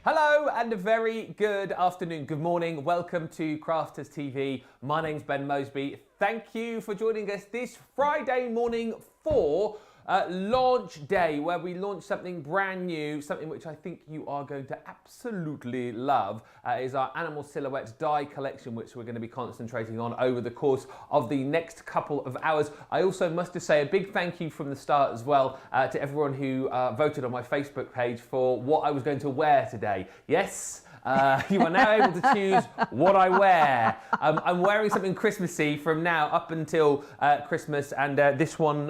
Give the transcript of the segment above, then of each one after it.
Hello and a very good afternoon, good morning. Welcome to Crafters TV. My name's Ben Mosby. Thank you for joining us this Friday morning for launch day, where we launch something brand new, something which I think you are going to absolutely love. Is our Animal Silhouettes die collection, which we're going to be concentrating on over the course of the next couple of hours. I also must just say a big thank you from the start as well to everyone who voted on my Facebook page for what I was going to wear today. Yes, you are now able to choose what I wear. I'm wearing something Christmassy from now up until Christmas, and this one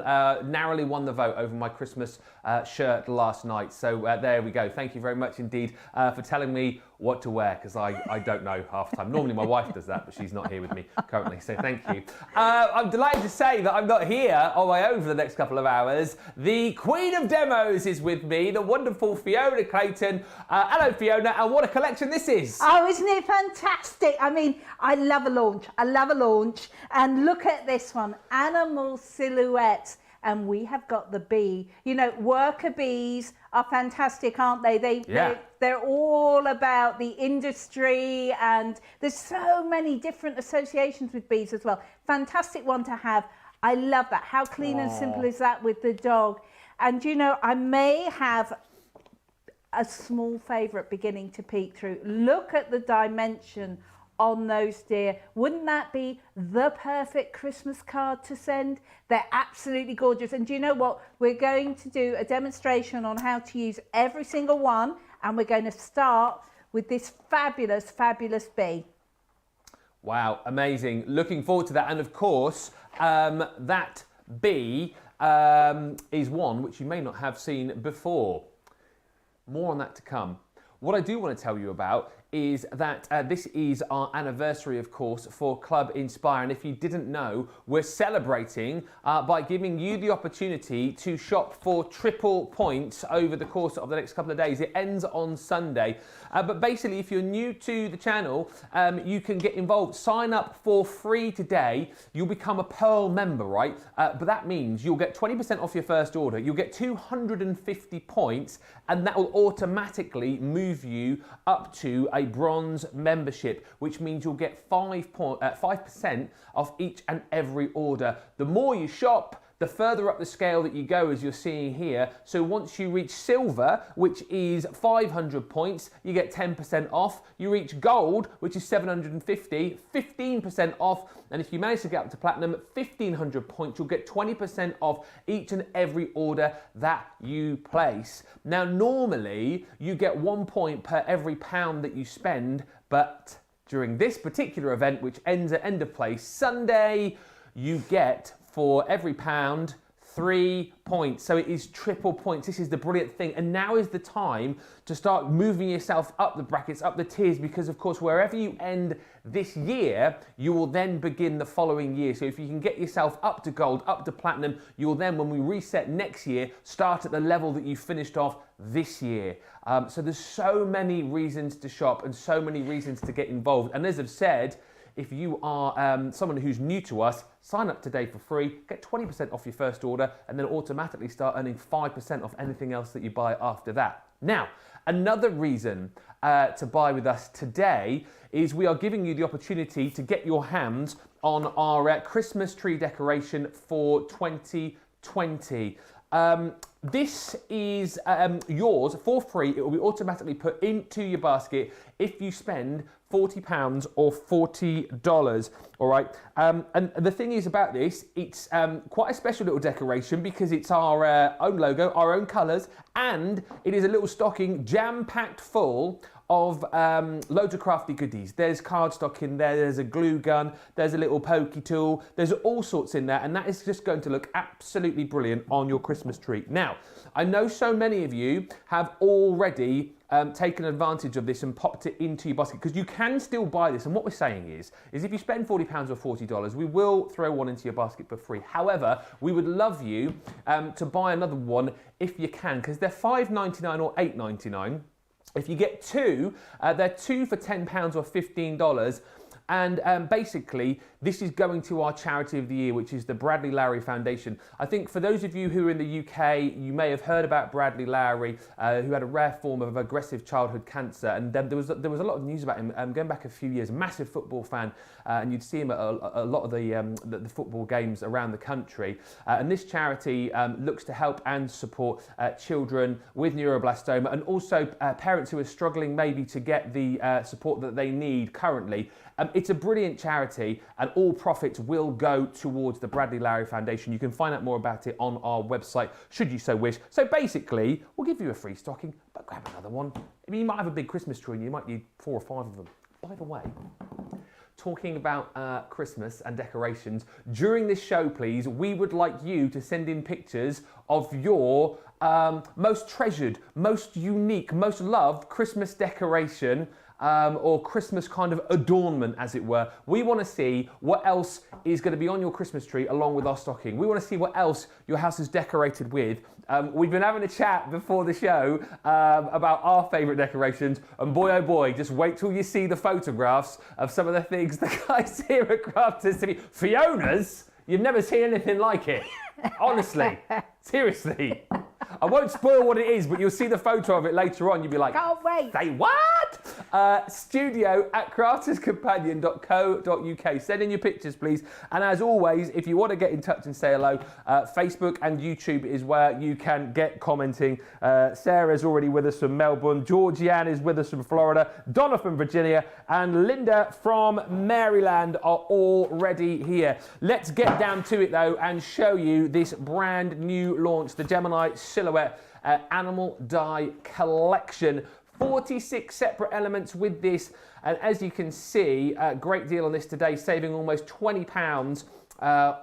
narrowly won the vote over my Christmas shirt last night. So there we go. Thank you very much indeed for telling me what to wear, because I don't know half the time. Normally my wife does that, but she's not here with me currently, so thank you. I'm delighted to say that I'm not here on my own for the next couple of hours. The Queen of Demos is with me, the wonderful Fiona Clayton. Hello Fiona, and what a collection this is. Oh, isn't it fantastic? I mean, I love a launch. I love a launch. And look at this one, Animal Silhouettes. And we have got the bee. You know, worker bees are fantastic, aren't they? They're all about the industry, and there's so many different associations with bees as well. Fantastic one to have. I love that. How clean and simple is that with the dog? And you know, I may have a small favourite beginning to peek through. Look at the dimension on those deer. Wouldn't that be the perfect Christmas card to send? They're absolutely gorgeous. And do you know what? We're going to do a demonstration on how to use every single one, and we're going to start with this fabulous, fabulous bee. Wow, amazing. Looking forward to that. And of course, that bee is one which you may not have seen before. More on that to come. What I do want to tell you about is that this is our anniversary, of course, for Club Inspire. And if you didn't know, we're celebrating by giving you the opportunity to shop for triple points over the course of the next couple of days. It ends on Sunday. But basically, if you're new to the channel, you can get involved. Sign up for free today. You'll become a Pearl member, right? But that means you'll get 20% off your first order. You'll get 250 points, and that will automatically move you up to a bronze membership, which means you'll get 5% off each and every order. The more you shop, the further up the scale that you go, as you're seeing here. So once you reach silver, which is 500 points, you get 10% off. You reach gold, which is 750, 15% off. And if you manage to get up to platinum, 1500 points, you'll get 20% off each and every order that you place. Now, normally you get 1 point per every pound that you spend, but during this particular event, which ends at end of play Sunday, you get, for every pound, 3 points. So it is triple points. This is the brilliant thing. And now is the time to start moving yourself up the brackets, up the tiers, because of course, wherever you end this year, you will then begin the following year. So if you can get yourself up to gold, up to platinum, you will then, when we reset next year, start at the level that you finished off this year. So there's so many reasons to shop and so many reasons to get involved. And as I've said, if you are someone who's new to us, sign up today for free, get 20% off your first order, and then automatically start earning 5% off anything else that you buy after that. Now, another reason to buy with us today is we are giving you the opportunity to get your hands on our Christmas tree decoration for 2020. This is yours for free. It will be automatically put into your basket if you spend £40 or $40, all right? And the thing is about this, it's quite a special little decoration because it's our own logo, our own colours, and it is a little stocking jam-packed full of loads of crafty goodies. There's cardstock in there, there's a glue gun, there's a little pokey tool, there's all sorts in there, and that is just going to look absolutely brilliant on your Christmas tree. Now, I know so many of you have already taken advantage of this and popped it into your basket, because you can still buy this. And what we're saying is if you spend £40 or $40, we will throw one into your basket for free. However, we would love you to buy another one if you can, because they're $5.99 or $8.99. If you get two, they're two for £10 or $15. And basically, this is going to our charity of the year, which is the Bradley Lowry Foundation. I think for those of you who are in the UK, you may have heard about Bradley Lowry, who had a rare form of aggressive childhood cancer, and there was a lot of news about him going back a few years. Massive football fan, and you'd see him at a lot of the football games around the country. And this charity looks to help and support children with neuroblastoma, and also parents who are struggling maybe to get the support that they need currently. It's a brilliant charity, and all profits will go towards the Bradley Lowry Foundation. You can find out more about it on our website, should you so wish. So basically, we'll give you a free stocking, but grab another one. I mean, you might have a big Christmas tree and you might need 4 or 5 of them. By the way, talking about Christmas and decorations, during this show, please, we would like you to send in pictures of your most treasured, most unique, most loved Christmas decoration, or Christmas kind of adornment, as it were. We want to see what else is going to be on your Christmas tree along with our stocking. We want to see what else your house is decorated with. We've been having a chat before the show about our favourite decorations, and boy oh boy, just wait till you see the photographs of some of the things the guys here at Crafters TV. Fiona's? You've never seen anything like it. Honestly. Seriously. I won't spoil what it is, but you'll see the photo of it later on. You'll be like, can't wait. Say what? studio@crafterscompanion.co.uk. Send in your pictures, please. And as always, if you want to get in touch and say hello, Facebook and YouTube is where you can get commenting. Sarah's already with us from Melbourne. Georgianne is with us from Florida. Donna from Virginia. And Linda from Maryland are already here. Let's get down to it, though, and show you this brand new launch, the Gemini Silhouette Animal Dye Collection. 46 separate elements with this, and as you can see, a great deal on this today, saving almost £20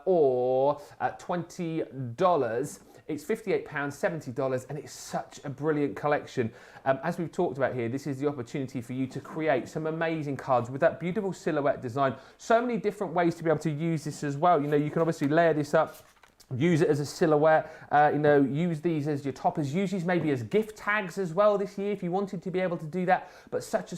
or $20. It's £58, $70, and it's such a brilliant collection. As we've talked about here, this is the opportunity for you to create some amazing cards with that beautiful silhouette design. So many different ways to be able to use this as well. You know, you can obviously layer this up, use it as a silhouette, use these as your toppers, use these maybe as gift tags as well this year if you wanted to be able to do that. But such a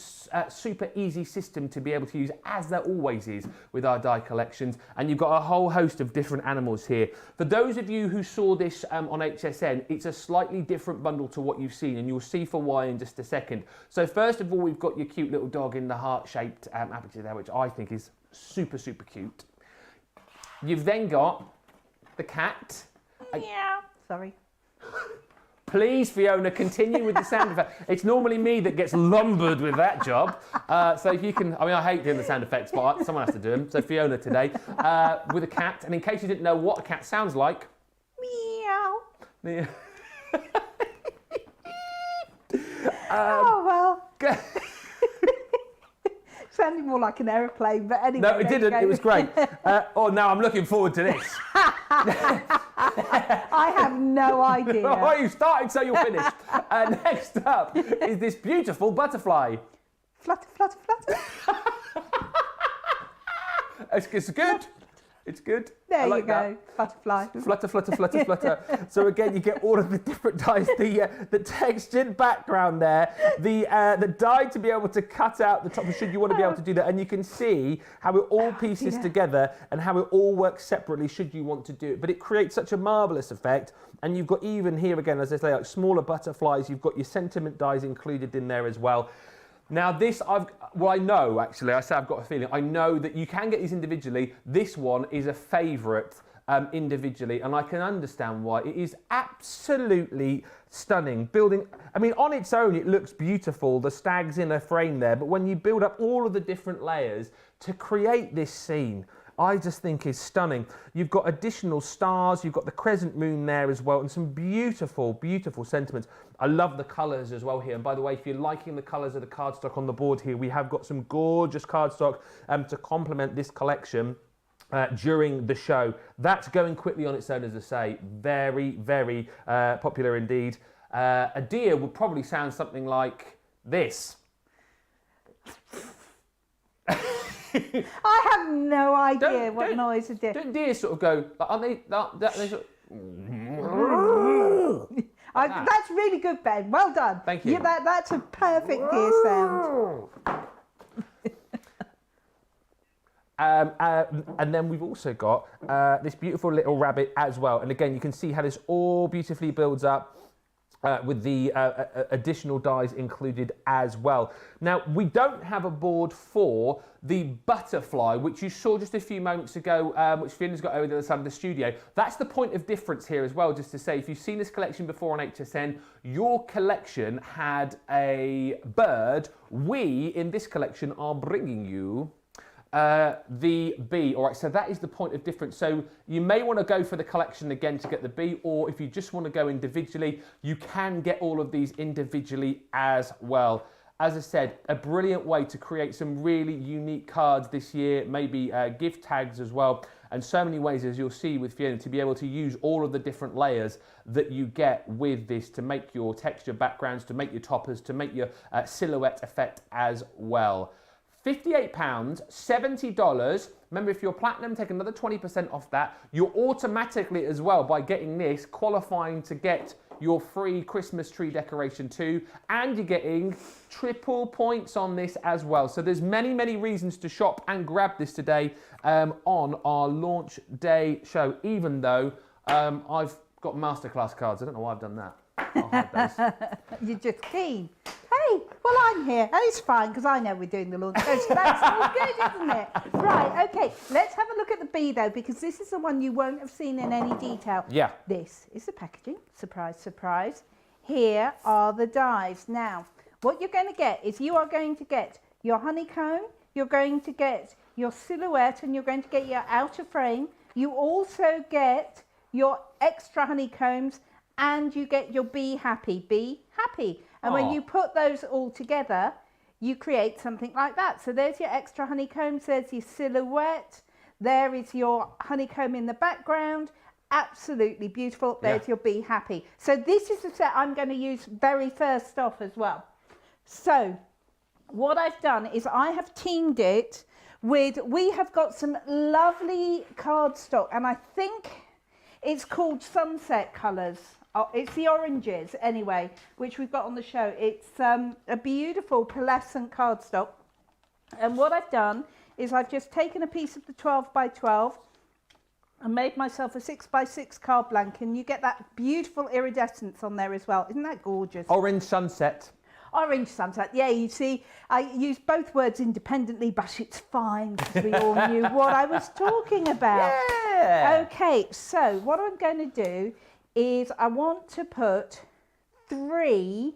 super easy system to be able to use, as there always is with our die collections. And you've got a whole host of different animals here. For those of you who saw this on HSN, it's a slightly different bundle to what you've seen, and you'll see for why in just a second. So first of all, we've got your cute little dog in the heart-shaped aperture there, which I think is super, super cute. You've then got the cat. Yeah. Sorry. Please, Fiona, continue with the sound effect. It's normally me that gets lumbered with that job. So if you can, I mean, I hate doing the sound effects, but someone has to do them. So Fiona today, with a cat. And in case you didn't know what a cat sounds like. Meow. Oh, well. Sounded more like an aeroplane, but anyway. No, it didn't. It was great. Now I'm looking forward to this. I have no idea. Oh, you started, so you'll finish. Next up is this beautiful butterfly. Flutter, flutter, flutter. It's good. It's good. There like you go. That. Butterfly. Flutter, flutter, flutter, flutter. So again, you get all of the different dyes, the textured background there, the dye to be able to cut out the top, should you want to be able to do that. And you can see how it all pieces together and how it all works separately should you want to do it. But it creates such a marvellous effect. And you've got even here again, as I say, like smaller butterflies, you've got your sentiment dyes included in there as well. Now this, I know actually, I say I've got a feeling, I know that you can get these individually. This one is a favourite individually, and I can understand why. It is absolutely stunning. I mean, on its own, it looks beautiful, the stag's in a frame there, but when you build up all of the different layers to create this scene, I just think is stunning. You've got additional stars, you've got the crescent moon there as well, and some beautiful, beautiful sentiments. I love the colours as well here. And by the way, if you're liking the colours of the cardstock on the board here, we have got some gorgeous cardstock to complement this collection during the show. That's going quickly on its own, as I say. Very, very popular indeed. A deer would probably sound something like this. I have no idea what noise a deer. Don't deer sort of go? Aren't they? They sort of, that's really good, Ben. Well done. Thank you. Yeah, that's a perfect deer sound. And then we've also got this beautiful little rabbit as well. And again, you can see how this all beautifully builds up. With the additional dies included as well. Now, we don't have a board for the butterfly, which you saw just a few moments ago, which Fiona's got over the other side of the studio. That's the point of difference here as well, just to say, if you've seen this collection before on HSN, your collection had a bird. We, in this collection, are bringing you the bee. All right, so that is the point of difference. So you may want to go for the collection again to get the bee, or if you just want to go individually, you can get all of these individually as well. As I said, a brilliant way to create some really unique cards this year, maybe gift tags as well, and so many ways, as you'll see with Fiona, to be able to use all of the different layers that you get with this to make your texture backgrounds, to make your toppers, to make your silhouette effect as well. £58, $70. Remember, if you're platinum, take another 20% off that. You're automatically, as well, by getting this, qualifying to get your free Christmas tree decoration too, and you're getting triple points on this as well. So there's many, many reasons to shop and grab this today on our launch day show, even though I've got masterclass cards. I don't know why I've done that. I'll hide those. You're just keen. Hey, well, I'm here, and it's fine because I know we're doing the launch show, so that's all good, isn't it? Right, okay, let's have a look at the bee though, because this is the one you won't have seen in any detail. Yeah. This is the packaging. Surprise, surprise. Here are the dies. Now, what you're going to get is you are going to get your honeycomb, you're going to get your silhouette, and you're going to get your outer frame. You also get your extra honeycombs, and you get your Be Happy. Be Happy. And when you put those all together, you create something like that. So there's your extra honeycombs, there's your silhouette, there is your honeycomb in the background. Absolutely beautiful. There's your Be Happy. So this is the set I'm going to use very first off as well. So what I've done is I have teamed it with, we have got some lovely cardstock, and I think it's called Sunset Colours. Oh, it's the oranges anyway, which we've got on the show. It's a beautiful pearlescent cardstock. And what I've done is I've just taken a piece of the 12 by 12 and made myself a 6 by 6 card blank, and you get that beautiful iridescence on there as well. Isn't that gorgeous? Orange sunset. Orange sunset. Yeah, you see, I used both words independently, but it's fine because we all knew what I was talking about. Yeah. Okay, so what I'm going to do is I want to put 3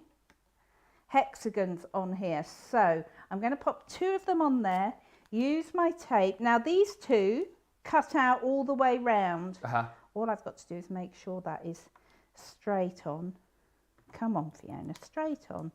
hexagons on here. So I'm going to pop 2 of them on there, use my tape. Now these 2 cut out all the way round. All I've got to do is make sure that is straight on. Come on, Fiona, straight on.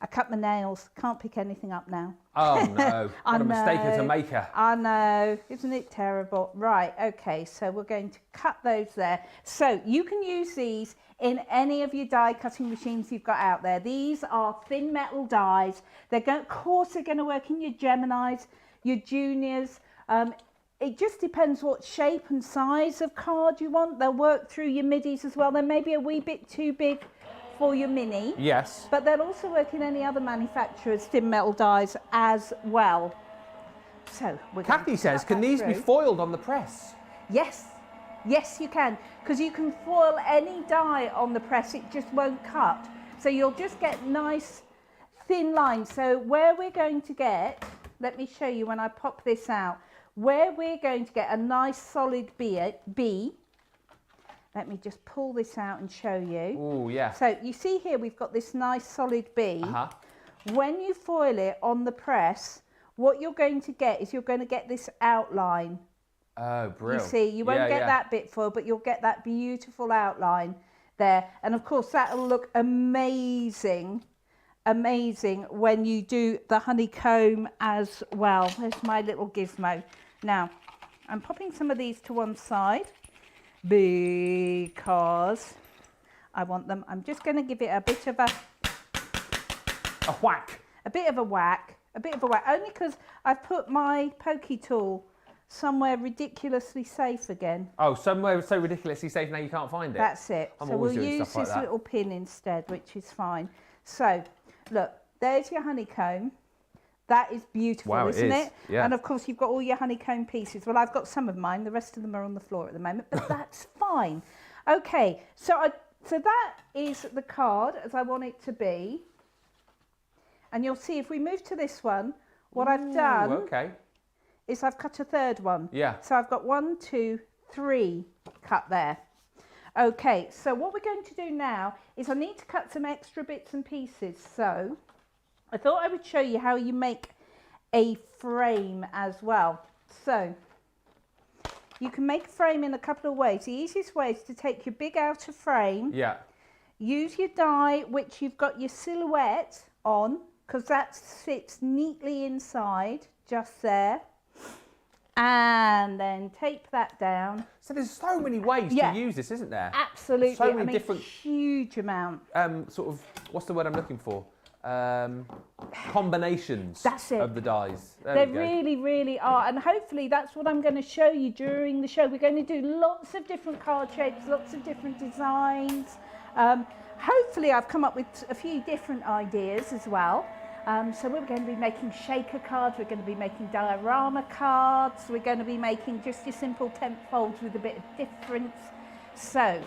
I cut my nails, can't pick anything up now. Oh no, what a mistake as a maker. I know, isn't it terrible? Right, okay, so we're going to cut those there. So you can use these in any of your die cutting machines you've got out there. These are thin metal dies. Of course they're going to work in your Geminis, your Juniors. It just depends what shape and size of card you want. They'll work through your midis as well. They may be a wee bit too big for your mini. Yes. But they'll also work in any other manufacturer's thin metal dies as well. So we're Kathy says, can these be foiled on the press? Yes. Yes, you can. Because you can foil any die on the press, it just won't cut. So you'll just get nice thin lines. So where we're going to get, let me show you when I pop this out, where we're going to get a nice solid B. Let me just pull this out and show you. Oh, yeah. So you see here, we've got this nice solid B. When you foil it on the press, what you're going to get is you're going to get this outline. Oh, brilliant. You see, you won't get that bit foiled, but you'll get that beautiful outline there. And of course, that'll look amazing, amazing when you do the honeycomb as well. There's my little gizmo. Now, I'm popping some of these to one side, because I want them. I'm just going to give it a bit of a whack. A bit of a whack. Only because I've put my pokey tool somewhere ridiculously safe again. Oh, somewhere so ridiculously safe now you can't find it? That's it. So we'll use this little pin instead, which is fine. So, look, there's your honeycomb. That is beautiful, Wow, isn't it is. it? Yeah. And of course, you've got all your honeycomb pieces. Well, I've got some of mine. The rest of them are on the floor at the moment, but that's fine. Okay, so that is the card as I want it to be. And you'll see if we move to this one, what I've done is I've cut a third one. Yeah. So I've got 1, 2, 3 cut there. Okay, so what we're going to do now is I need to cut some extra bits and pieces. So I thought I would show you how you make a frame as well. So you can make a frame in a couple of ways. The easiest way is to take your big outer frame. Yeah. Use your die, which you've got your silhouette on, because that sits neatly inside, just there. And then tape that down. So there's so many ways to use this, isn't there? Absolutely. So many different, huge amount. Sort of, what's the word I'm looking for? Combinations of the dies. They really, really are. And hopefully that's what I'm going to show you during the show. We're going to do lots of different card shapes, lots of different designs. Hopefully I've come up with a few different ideas as well. So we're going to be making shaker cards, we're going to be making diorama cards, we're going to be making just your simple tent folds with a bit of difference. So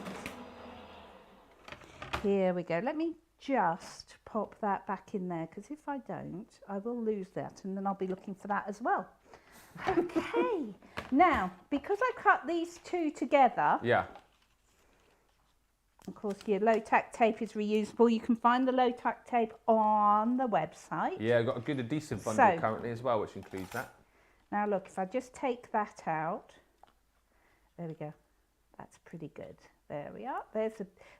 here we go. Let me just pop that back in there, because if I don't, I will lose that, and then I'll be looking for that as well. Okay. Now, because I cut these two together, of course, your low-tack tape is reusable. You can find the low-tack tape on the website. Yeah, I've got a good adhesive bundle currently as well, which includes that. Now look, if I just take that out, there we go. That's pretty good. There we are.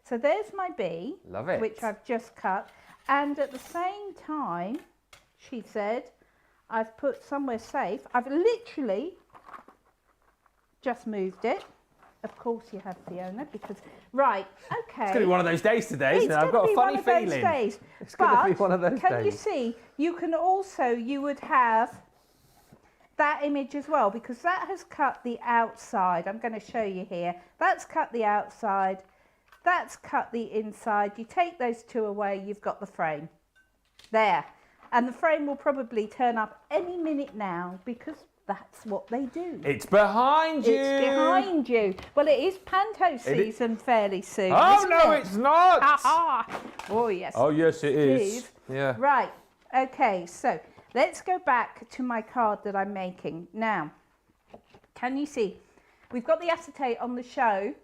So there's my bee. Love it. Which I've just cut. And at the same time, she said, I've put somewhere safe. I've literally just moved it. Of course you have, Fiona, because, okay. It's going to be one of those days today, isn't it? I've got a funny feeling. It's going to be one of those days. Can you see, you would have that image as well, because that has cut the outside. I'm going to show you here. That's cut the outside. That's cut the inside. You take those two away, you've got the frame. There. And the frame will probably turn up any minute now, because that's what they do. It's behind you. It's behind you. Well, it is panto season fairly soon. Oh, no, it's not. Oh, yes. Oh, yes, it is. Yeah. Right. Okay, so let's go back to my card that I'm making. Now, can you see? We've got the acetate on the show.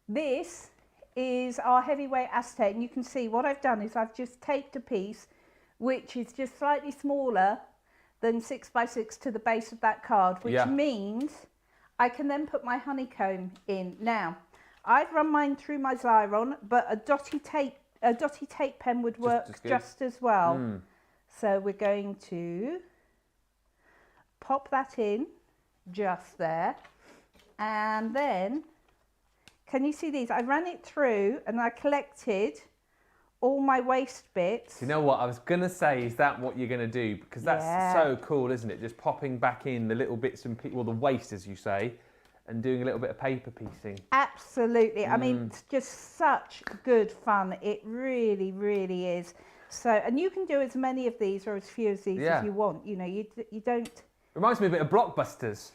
This is our heavyweight acetate, and you can see what I've done is I've just taped a piece which is just slightly smaller than 6x6 to the base of that card, which means I can then put my honeycomb in. Now, I've run mine through my Xyron, but a dotty tape pen would work just as well. So we're going to pop that in just there, and then can you see these? I ran it through and I collected all my waste bits. You know what I was going to say, is that what you're going to do? Because that's so cool, isn't it? Just popping back in the little bits and well, the waste, as you say, and doing a little bit of paper piecing. Absolutely. I mean, it's just such good fun. It really, really is. So, and you can do as many of these or as few of these as you want. You know, you don't... Reminds me a bit of Blockbusters.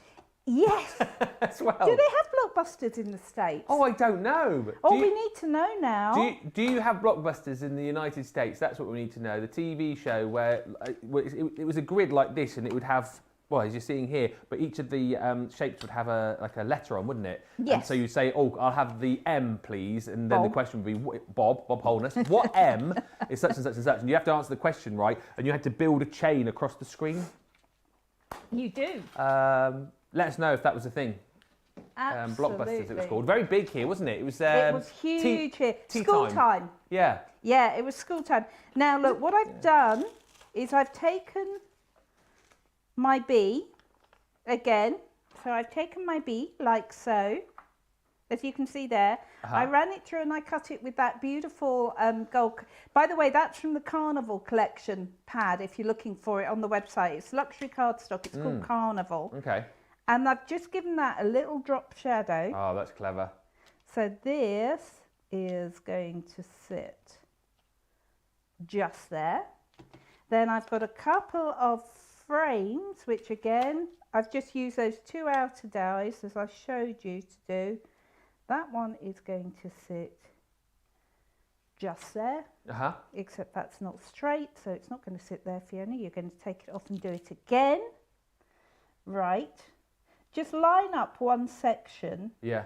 Yes. As well. Do they have Blockbusters in the States? Oh, I don't know. We need to know now. Do you have Blockbusters in the United States? That's what we need to know. The TV show where it was a grid like this, and it would have, well, as you're seeing here, but each of the shapes would have a letter on, wouldn't it? Yes. And so you say, oh, I'll have the M, please, and then the question would be, Bob Holness, what M is such and such and such? And you have to answer the question right, and you had to build a chain across the screen. You do. Let us know if that was a thing. Blockbusters, it was called. Very big here, wasn't it? It was huge here. School time. Yeah. Yeah, it was school time. Now, look, what I've done is I've taken my bee again. So I've taken my bee like so, as you can see there. I ran it through and I cut it with that beautiful gold. By the way, that's from the Carnival collection pad, if you're looking for it on the website. It's luxury cardstock. It's called Carnival. Okay. And I've just given that a little drop shadow. Oh, that's clever. So this is going to sit just there. Then I've got a couple of frames, which again, I've just used those 2 outer dies as I showed you to do. That one is going to sit just there, except that's not straight, so it's not going to sit there, Fiona. You're going to take it off and do it again. Right. Just line up one section. Yeah.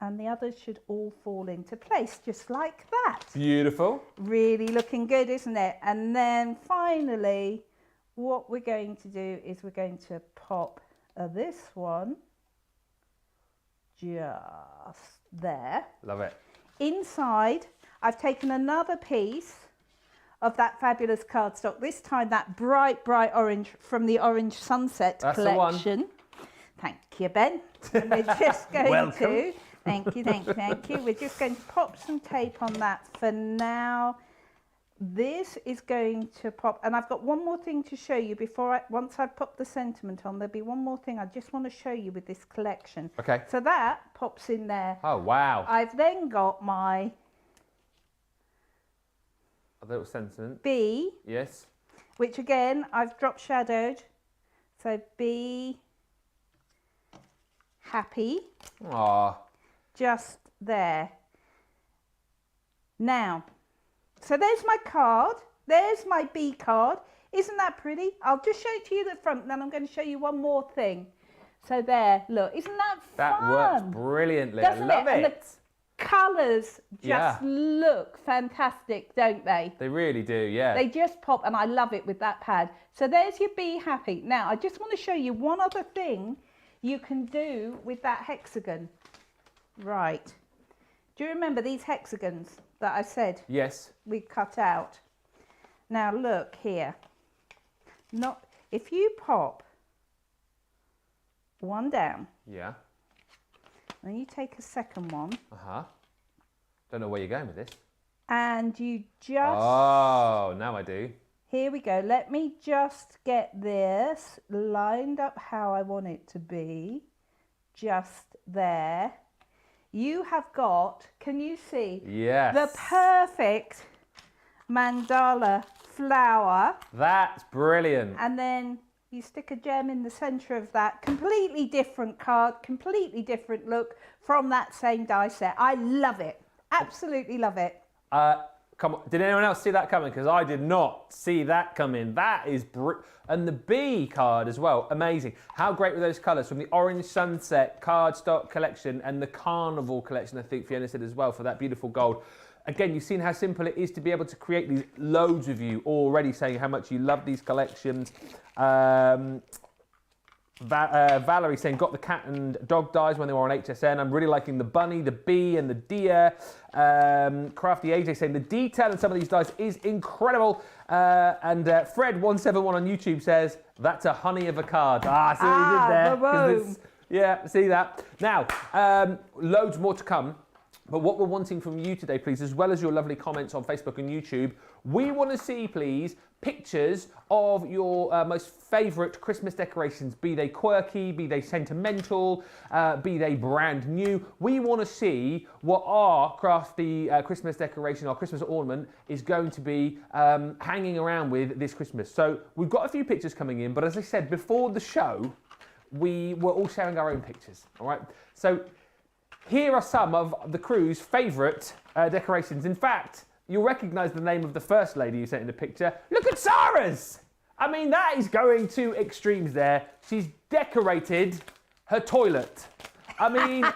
And the others should all fall into place, just like that. Beautiful. Really looking good, isn't it? And then finally, what we're going to do is we're going to pop this one just there. Love it. Inside, I've taken another piece of that fabulous cardstock, this time that bright, bright orange from the Orange Sunset collection. Thank you, Ben. And we're just going to... Thank you, thank you, thank you. We're just going to pop some tape on that for now. This is going to pop, and I've got one more thing to show you once I've popped the sentiment on, there'll be one more thing I just want to show you with this collection. Okay. So that pops in there. Oh, wow. I've then got my... A little sentiment. B. Yes. Which again, I've drop shadowed. So be happy. Aww. Just there. Now, so there's my card. There's my B card. Isn't that pretty? I'll just show it to you at the front, and then I'm going to show you one more thing. So there, look, isn't that fun? That works brilliantly. Doesn't I love it. And the colours just look fantastic, don't they? They really do, yeah. They just pop, and I love it with that pad. So there's your Be Happy. Now, I just want to show you one other thing you can do with that hexagon. Right. Do you remember these hexagons that I said? Yes. We cut out. Now look here. If you pop one down. Yeah. Then you take a second one. Don't know where you're going with this. And you just... Oh, now I do. Here we go. Let me just get this lined up how I want it to be. Just there. You have got, can you see? Yes. The perfect mandala flower. That's brilliant. And then you stick a gem in the centre of that. Completely different card, completely different look from that same die set. I love it. Absolutely love it. Come on. Did anyone else see that coming? Because I did not see that coming. That is and the B card as well. Amazing. How great were those colours from the Orange Sunset cardstock collection and the Carnival collection, I think Fiona said as well, for that beautiful gold. Again, you've seen how simple it is to be able to create these. Loads of you already saying how much you love these collections. Valerie saying got the cat and dog dies when they were on HSN. I'm really liking the bunny, the bee and the deer. Crafty AJ saying the detail in some of these dies is incredible. And Fred171 on YouTube says that's a honey of a card. See what you did there. Yeah, see that. Now, loads more to come. But what we're wanting from you today, please, as well as your lovely comments on Facebook and YouTube, we want to see, please, pictures of your most favourite Christmas decorations, be they quirky, be they sentimental, be they brand new. We want to see what our crafty Christmas decoration, our Christmas ornament, is going to be hanging around with this Christmas. So we've got a few pictures coming in, but as I said, before the show, we were all sharing our own pictures, all right? So here are some of the crew's favourite decorations. In fact, you'll recognise the name of the first lady you sent in the picture. Look at Sarah's! I mean, that is going to extremes there. She's decorated her toilet. I mean,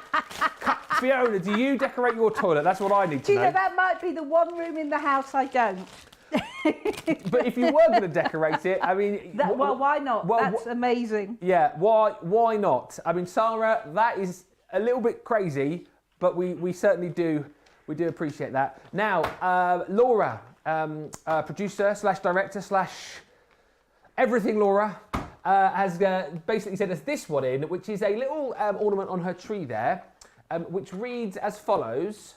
Fiona, do you decorate your toilet? That's what I need to know. Do you know, that might be the one room in the house I don't. But if you were going to decorate it, I mean... well, why not? Well, that's amazing. Yeah, why not? I mean, Sarah, that is a little bit crazy, but we certainly do. We do appreciate that. Now, Laura, producer / director / everything Laura, has basically sent us this one in, which is a little ornament on her tree there, which reads as follows.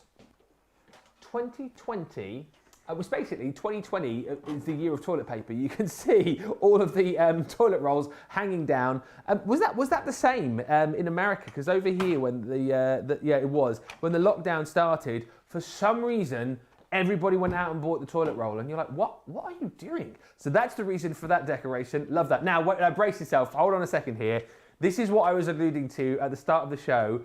2020, which basically 2020 is the year of toilet paper. You can see all of the toilet rolls hanging down. Was that the same in America? Because over here, when it was when the lockdown started, for some reason, everybody went out and bought the toilet roll, and you're like, what are you doing? So that's the reason for that decoration. Love that. Now, brace yourself. Hold on a second here. This is what I was alluding to at the start of the show.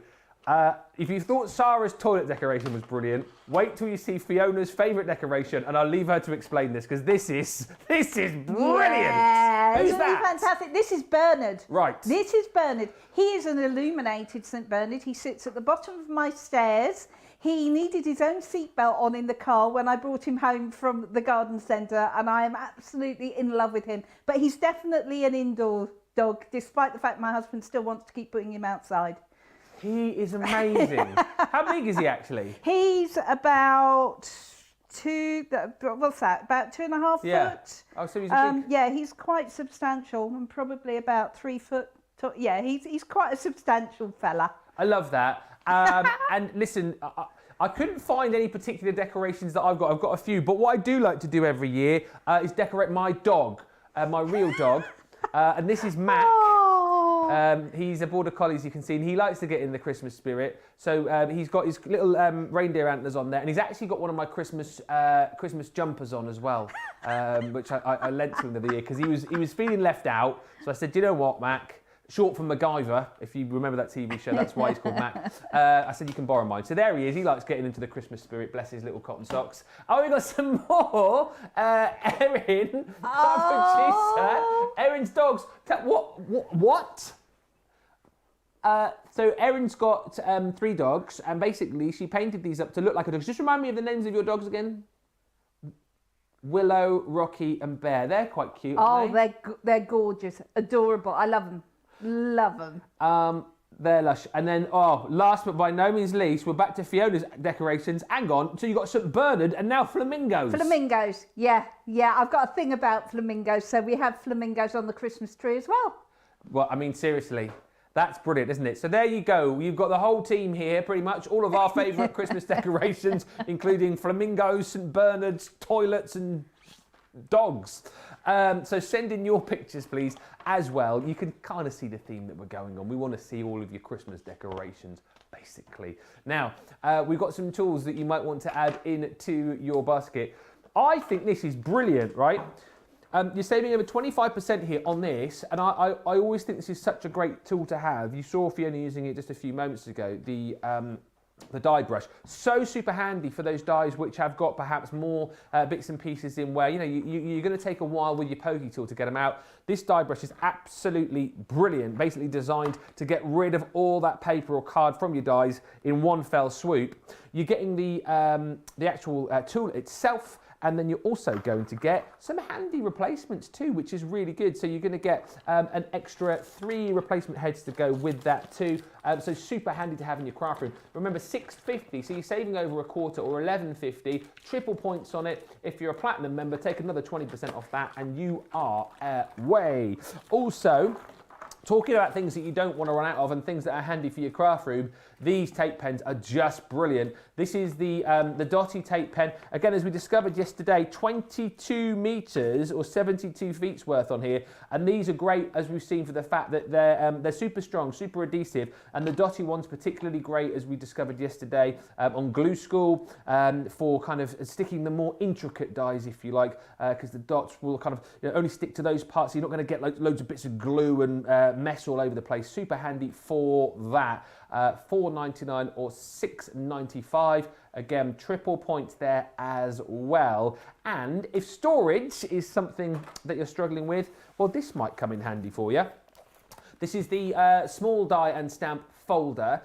If you thought Sarah's toilet decoration was brilliant, wait till you see Fiona's favourite decoration, and I'll leave her to explain this, because this is brilliant. Yeah, Who's isn't he that? fantastic? This is Bernard. Right. This is Bernard. He is an illuminated St. Bernard. He sits at the bottom of my stairs. He needed his own seatbelt on in the car when I brought him home from the garden centre, and I am absolutely in love with him. But he's definitely an indoor dog, despite the fact my husband still wants to keep putting him outside. He is amazing. How big is he actually? He's about about 2.5 foot. Oh, so he's a big... Yeah, he's quite substantial and probably about 3 foot. Yeah, he's quite a substantial fella. I love that. And listen, I couldn't find any particular decorations that I've got. I've got a few, but what I do like to do every year is decorate my dog, my real dog. And this is Mac. He's a border collie, as you can see, and he likes to get in the Christmas spirit. So he's got his little reindeer antlers on there, and he's actually got one of my Christmas jumpers on as well, which I lent to him the other year because he was feeling left out. So I said, do you know what, Mac? Short for MacGyver, if you remember that TV show, that's why he's called Mac. I said, you can borrow mine. So there he is. He likes getting into the Christmas spirit. Bless his little cotton socks. Oh, we got some more. Erin, our producer. Erin's dogs. What? So Erin's got 3 dogs, and basically she painted these up to look like a dog. Just remind me of the names of your dogs again. Willow, Rocky, and Bear. They're quite cute, aren't they? They're gorgeous, adorable. I love them. Love them. They're lush. And then, last but by no means least, we're back to Fiona's decorations. Hang on. So you've got St. Bernard and now flamingos. Flamingos. Yeah. I've got a thing about flamingos. So we have flamingos on the Christmas tree as well. Well, I mean, seriously. That's brilliant, isn't it? So there you go. You've got the whole team here, pretty much. All of our favourite Christmas decorations, including flamingos, St. Bernards, toilets and dogs. So send in your pictures, please, as well. You can kind of see the theme that we're going on. We want to see all of your Christmas decorations, basically. Now, we've got some tools that you might want to add into your basket. I think this is brilliant, right? You're saving over 25% here on this, and I always think this is such a great tool to have. You saw Fiona using it just a few moments ago, the dye brush. So super handy for those dyes which have got perhaps more bits and pieces in where, you're going to take a while with your pokey tool to get them out. This dye brush is absolutely brilliant, basically designed to get rid of all that paper or card from your dyes in one fell swoop. You're getting the actual tool itself, and then you're also going to get some handy replacements too, which is really good. So you're going to get an extra 3 replacement heads to go with that too. So super handy to have in your craft room. Remember, $6.50, so you're saving over a quarter, or $11.50. Triple points on it. If you're a platinum member, take another 20% off that, and you are away. Also, talking about things that you don't want to run out of and things that are handy for your craft room, these tape pens are just brilliant. This is the Dotty tape pen. Again, as we discovered yesterday, 22 meters or 72 feet's worth on here. And these are great, as we've seen, for the fact that they're super strong, super adhesive. And the Dotty one's particularly great, as we discovered yesterday, on Glue School, for kind of sticking the more intricate dies, if you like, because the dots will kind of only stick to those parts. So you're not going to get loads of bits of glue and mess all over the place. Super handy for that. $4.99 or $6.95. Again, triple points there as well. And if storage is something that you're struggling with, well, this might come in handy for you. This is the small die and stamp folder.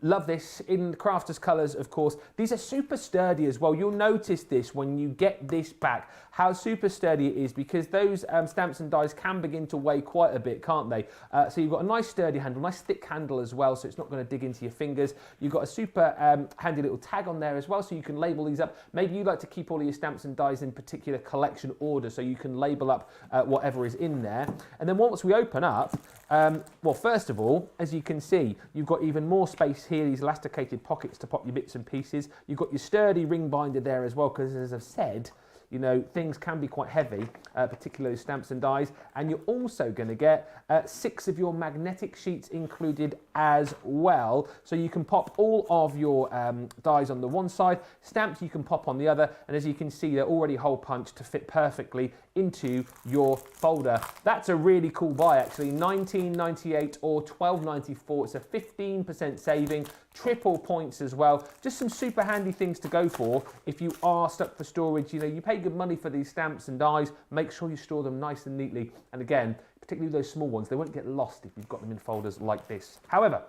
Love this in crafters colours, of course. These are super sturdy as well. You'll notice this when you get this back, how super sturdy it is, because those stamps and dies can begin to weigh quite a bit, can't they? So you've got a nice sturdy handle, nice thick handle as well, so it's not going to dig into your fingers. You've got a super handy little tag on there as well, so you can label these up. Maybe you like to keep all of your stamps and dies in particular collection order, so you can label up whatever is in there. And then once we open up, well, first of all, as you can see, you've got even more space here, these elasticated pockets to pop your bits and pieces. You've got your sturdy ring binder there as well, because as I've said, things can be quite heavy, particularly stamps and dies. And you're also going to get 6 of your magnetic sheets included as well. So you can pop all of your dies on the one side, stamps you can pop on the other, and as you can see, they're already hole punched to fit perfectly into your folder. That's a really cool buy actually, $19.98 or $12.94. It's a 15% saving, triple points as well. Just some super handy things to go for if you are stuck for storage. You know, you pay good money for these stamps and dies, make sure you store them nice and neatly. And again, particularly those small ones, they won't get lost if you've got them in folders like this. However,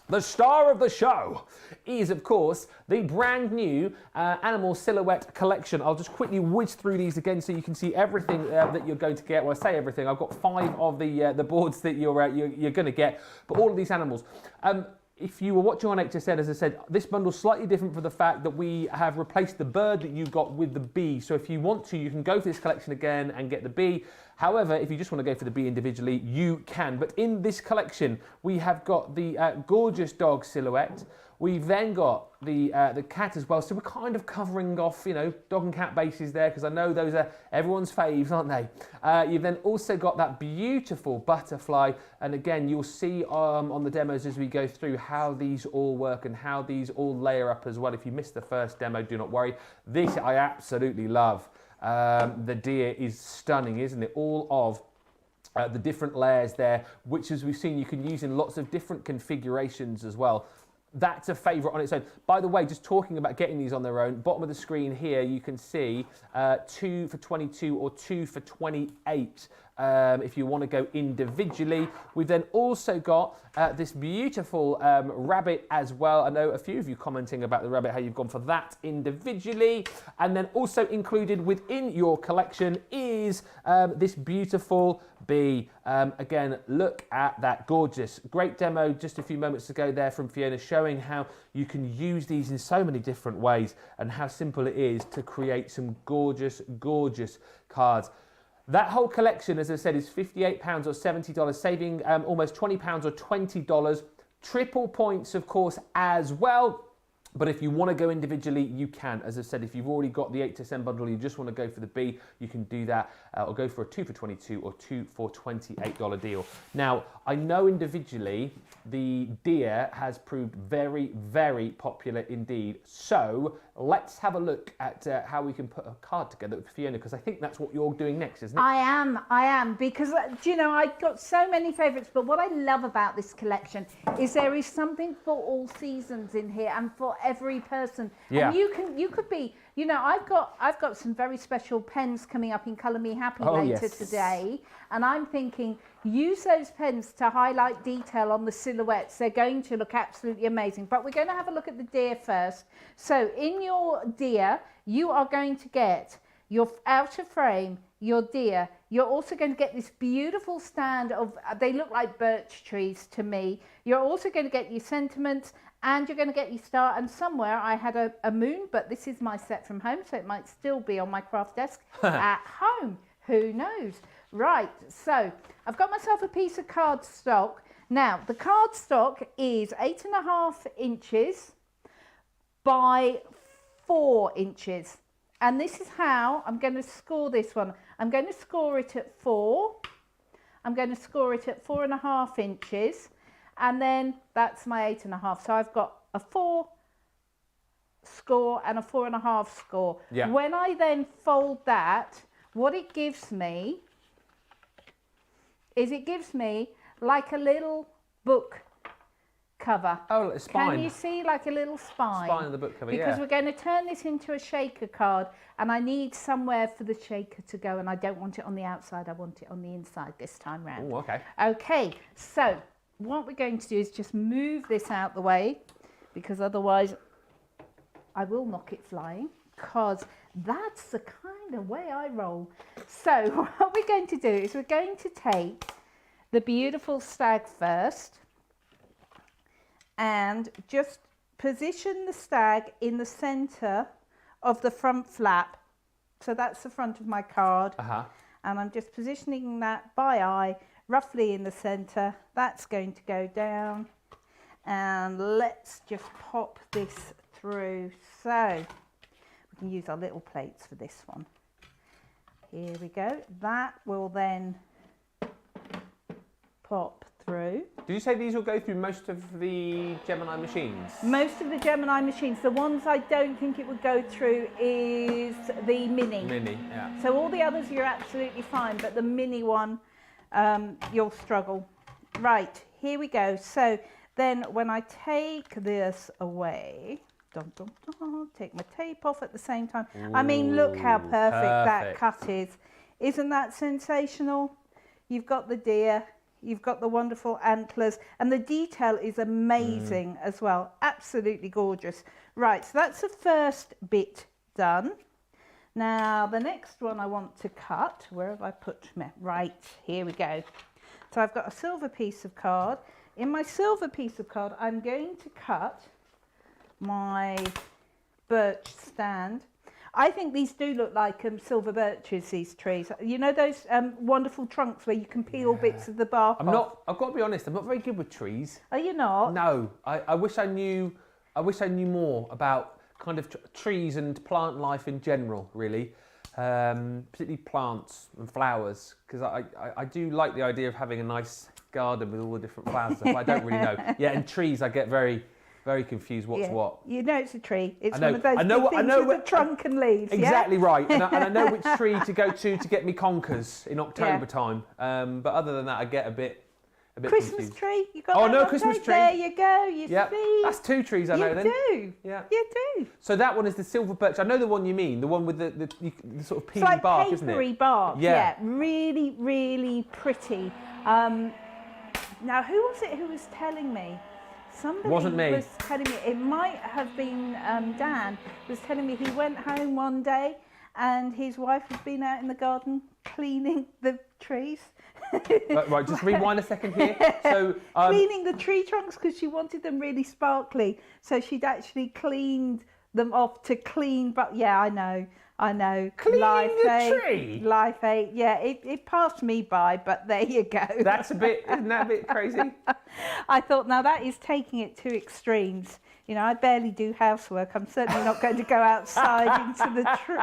the star of the show is, of course, the brand new Animal Silhouette collection. I'll just quickly whiz through these again so you can see everything that you're going to get. Well, I say everything. I've got 5 of the boards that you're going to get, but all of these animals. If you were watching on HSN, as I said, this bundle's slightly different for the fact that we have replaced the bird that you got with the bee. So if you want to, you can go for this collection again and get the bee. However, if you just want to go for the bee individually, you can. But in this collection, we have got the gorgeous dog silhouette. We've then got the cat as well. So we're kind of covering off, you know, dog and cat bases there, because I know those are everyone's faves, aren't they? You've then also got that beautiful butterfly. And again, you'll see on the demos as we go through how these all work and how these all layer up as well. If you missed the first demo, do not worry. This I absolutely love. The deer is stunning, isn't it? All of the different layers there, which as we've seen, you can use in lots of different configurations as well. That's a favourite on its own. By the way, just talking about getting these on their own, bottom of the screen here, you can see 2 for 22 or 2 for 28 if you want to go individually. We've then also got this beautiful rabbit as well. I know a few of you commenting about the rabbit, how you've gone for that individually. And then also included within your collection is this beautiful bee. Again, look at that, gorgeous. Great demo just a few moments ago there from Fiona, showing how you can use these in so many different ways and how simple it is to create some gorgeous, gorgeous cards. That whole collection, as I said, is £58 or $70, saving almost £20 or $20. Triple points, of course, as well. But if you want to go individually, you can. As I said, if you've already got the 8-10 bundle, you just want to go for the B, you can do that. Or go for a 2 for 22 or 2 for $28 deal. Now, I know individually the deer has proved very, very popular indeed. So let's have a look at how we can put a card together with Fiona, because I think that's what you're doing next, isn't it? I am, because, do you know, I've got so many favourites, but what I love about this collection is there is something for all seasons in here and for every person. Yeah. And you could be, you know, I've got some very special pens coming up in Colour Me Happy later today, and I'm thinking use those pens to highlight detail on the silhouettes. They're going to look absolutely amazing. But we're going to have a look at the deer first. So in your deer, you are going to get your outer frame, your deer. You're also going to get this beautiful stand of, they look like birch trees to me. You're also going to get your sentiments, and you're going to get your star. And somewhere I had a moon, but this is my set from home, so it might still be on my craft desk at home. Who knows? Right, so I've got myself a piece of cardstock. Now, the cardstock is 8.5 inches by 4 inches. And this is how I'm going to score this one. I'm going to score it at 4. I'm going to score it at 4.5 inches. And then that's my 8.5. So I've got a 4 score and a 4.5 score. Yeah. When I then fold that, what it gives me is it gives me like a little book cover. Oh, a spine. Can you see like a little spine? Spine of the book cover, because we're going to turn this into a shaker card, and I need somewhere for the shaker to go, and I don't want it on the outside, I want it on the inside this time round. Oh, okay. Okay, so what we're going to do is just move this out the way, because otherwise I will knock it flying, because that's the kind of way I roll. So what we're going to do is we're going to take the beautiful stag first and just position the stag in the center of the front flap. So that's the front of my card. And I'm just positioning that by eye roughly in the center. That's going to go down, and let's just pop this through. So we can use our little plates for this one. Here we go. That will then pop through. Did you say these will go through most of the Gemini machines? Most of the Gemini machines. The ones I don't think it would go through is the Mini. Mini, yeah. So all the others you're absolutely fine, but the Mini one, you'll struggle. Right, here we go. So then when I take this away, take my tape off at the same time. Ooh, I mean, look how perfect that perfect. cut is. Isn't that sensational? You've got the deer, you've got the wonderful antlers, and the detail is amazing as well. Absolutely gorgeous. Right, so that's the first bit done. Now, the next one I want to cut, where have I put me? Right, here we go. So I've got a silver piece of card. In my silver piece of card, I'm going to cut my birch stand. I think these do look like silver birches, these trees. You know those wonderful trunks where you can peel bits of the bark off? I've got to be honest, I'm not very good with trees. Are you not? No, I wish I knew more about kind of trees and plant life in general, really. Particularly plants and flowers, because I do like the idea of having a nice garden with all the different flowers, but I don't really know. Yeah, and trees, I get very confused what's what. You know it's a tree. It's one of those big things with the trunk and leaves. Exactly yeah? right. And I know which tree to go to get me conkers in October time. But other than that, I get a bit Christmas confused. tree. You got Oh that no, one Christmas there? tree. There you go. You see. That's two trees I know then. You do. Yeah. You do. So that one is the silver birch. I know the one you mean, the one with the sort of peely It's like bark, isn't papery it? bark. Yeah. Really, really pretty. Now, who was it who was telling me? Somebody Wasn't me. was telling me, it might have been Dan, was telling me he went home one day and his wife had been out in the garden cleaning the trees. Right, just rewind a second here. So cleaning the tree trunks because she wanted them really sparkly. So she'd actually cleaned them off to clean, but yeah, I know. Cleaning Life the ache, tree? Life ache. Yeah, it passed me by, but there you go. isn't that a bit crazy? I thought, now that is taking it to extremes. You know, I barely do housework. I'm certainly not going to go outside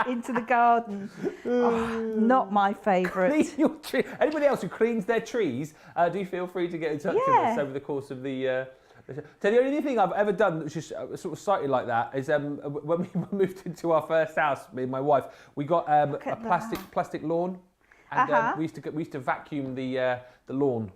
into the garden. Oh, not my favourite. Clean your tree. Anybody else who cleans their trees, do feel free to get in touch with us over the course of the. So the only thing I've ever done, which is sort of slightly like that, is when we moved into our first house, me and my wife, we got a plastic lawn, and we used to vacuum the lawn,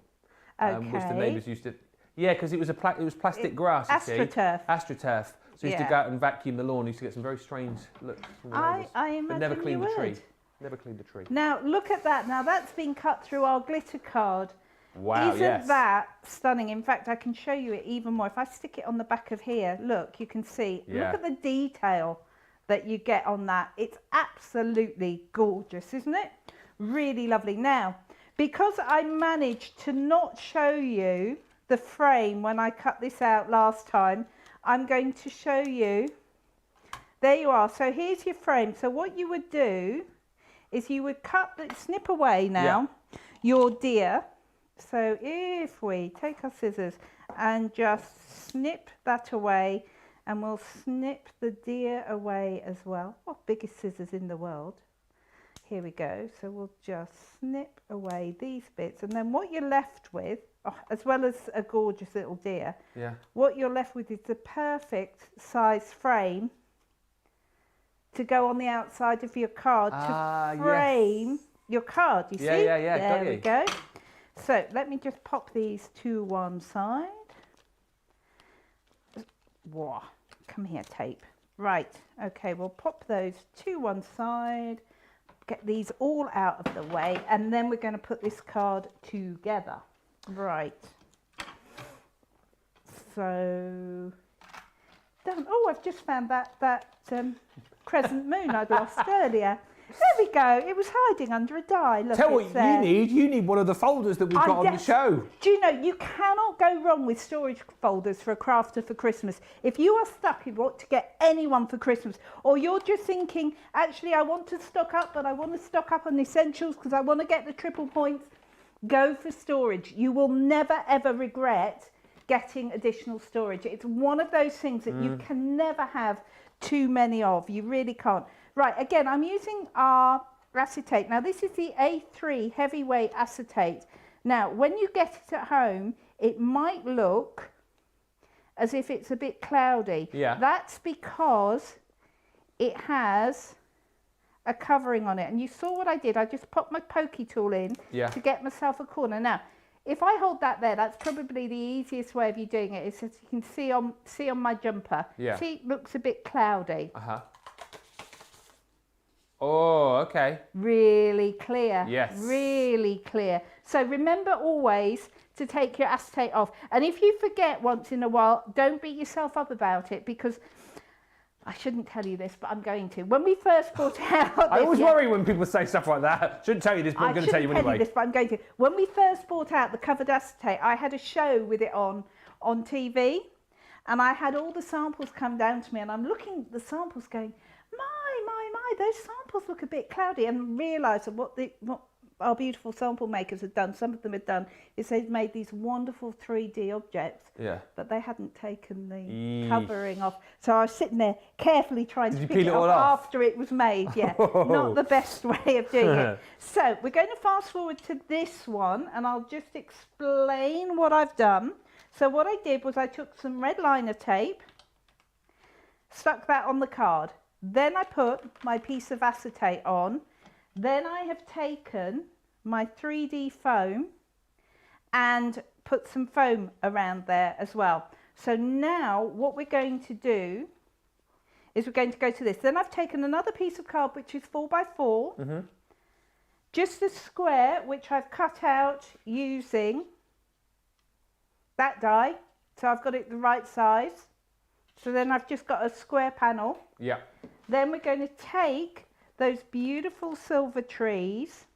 which the neighbours used to. Yeah, because it was plastic grass. AstroTurf. AstroTurf. So we used to go out and vacuum the lawn. We used to get some very strange looks from the neighbours. I imagine but never cleaned you the tree. would. Never cleaned the tree. Now look at that. Now that's been cut through our glitter card. Wow, Isn't that stunning? In fact, I can show you it even more. If I stick it on the back of here, look, you can see. Yeah. Look at the detail that you get on that. It's absolutely gorgeous, isn't it? Really lovely. Now, because I managed to not show you the frame when I cut this out last time, I'm going to show you. There you are. So here's your frame. So what you would do is you would snip away now your deer. So if we take our scissors and just snip that away, and we'll snip the deer away as well. What biggest scissors in the world? Here we go. So we'll just snip away these bits, and then what you're left with, as well as a gorgeous little deer, what you're left with is the perfect size frame to go on the outside of your card to frame your card. You see? There we go. So let me just pop these to one side. Whoa, come here, tape. Right, okay, we'll pop those to one side, get these all out of the way, and then we're going to put this card together. Right. So, done. Oh, I've just found that crescent moon I'd lost earlier. There we go. It was hiding under a die. Look, Tell what you need. You need one of the folders that we've got on the show. Do you know, you cannot go wrong with storage folders for a crafter for Christmas. If you are stuck in what to get anyone for Christmas, or you're just thinking, actually, I want to stock up, but I want to stock up on essentials because I want to get the triple points, go for storage. You will never, ever regret getting additional storage. It's one of those things that you can never have too many of. You really can't. Right, again, I'm using our acetate. Now, this is the A3 heavyweight acetate. Now, when you get it at home, it might look as if it's a bit cloudy. Yeah. That's because it has a covering on it. And you saw what I did. I just popped my pokey tool in to get myself a corner. Now, if I hold that there, that's probably the easiest way of you doing it. Is as you can see on my jumper. Yeah. See, it looks a bit cloudy. Uh-huh. Oh, okay. Really clear. Yes. Really clear. So remember always to take your acetate off. And if you forget once in a while, don't beat yourself up about it, because I shouldn't tell you this, but I'm going to. When we first brought out I always worry when people say stuff like that. Shouldn't tell you this, but I'm going to tell you anyway. I shouldn't tell you this, but I'm going to. When we first brought out the covered acetate, I had a show with it on TV, and I had all the samples come down to me, and I'm looking at the samples going, my, those samples look a bit cloudy, and realised that what our beautiful sample makers had done, some of them had done, is they'd made these wonderful 3D objects, but they hadn't taken the covering off. So I was sitting there carefully trying to pick it off after it was made. Yeah, not the best way of doing it. So we're going to fast forward to this one, and I'll just explain what I've done. So what I did was I took some red liner tape, stuck that on the card. Then I put my piece of acetate on. Then I have taken my 3D foam and put some foam around there as well. So now what we're going to do is we're going to go to this. Then I've taken another piece of card, which is 4x4, just a square, which I've cut out using that die. So I've got it the right size. So then I've just got a square panel. Yeah. Then we're going to take those beautiful silver trees.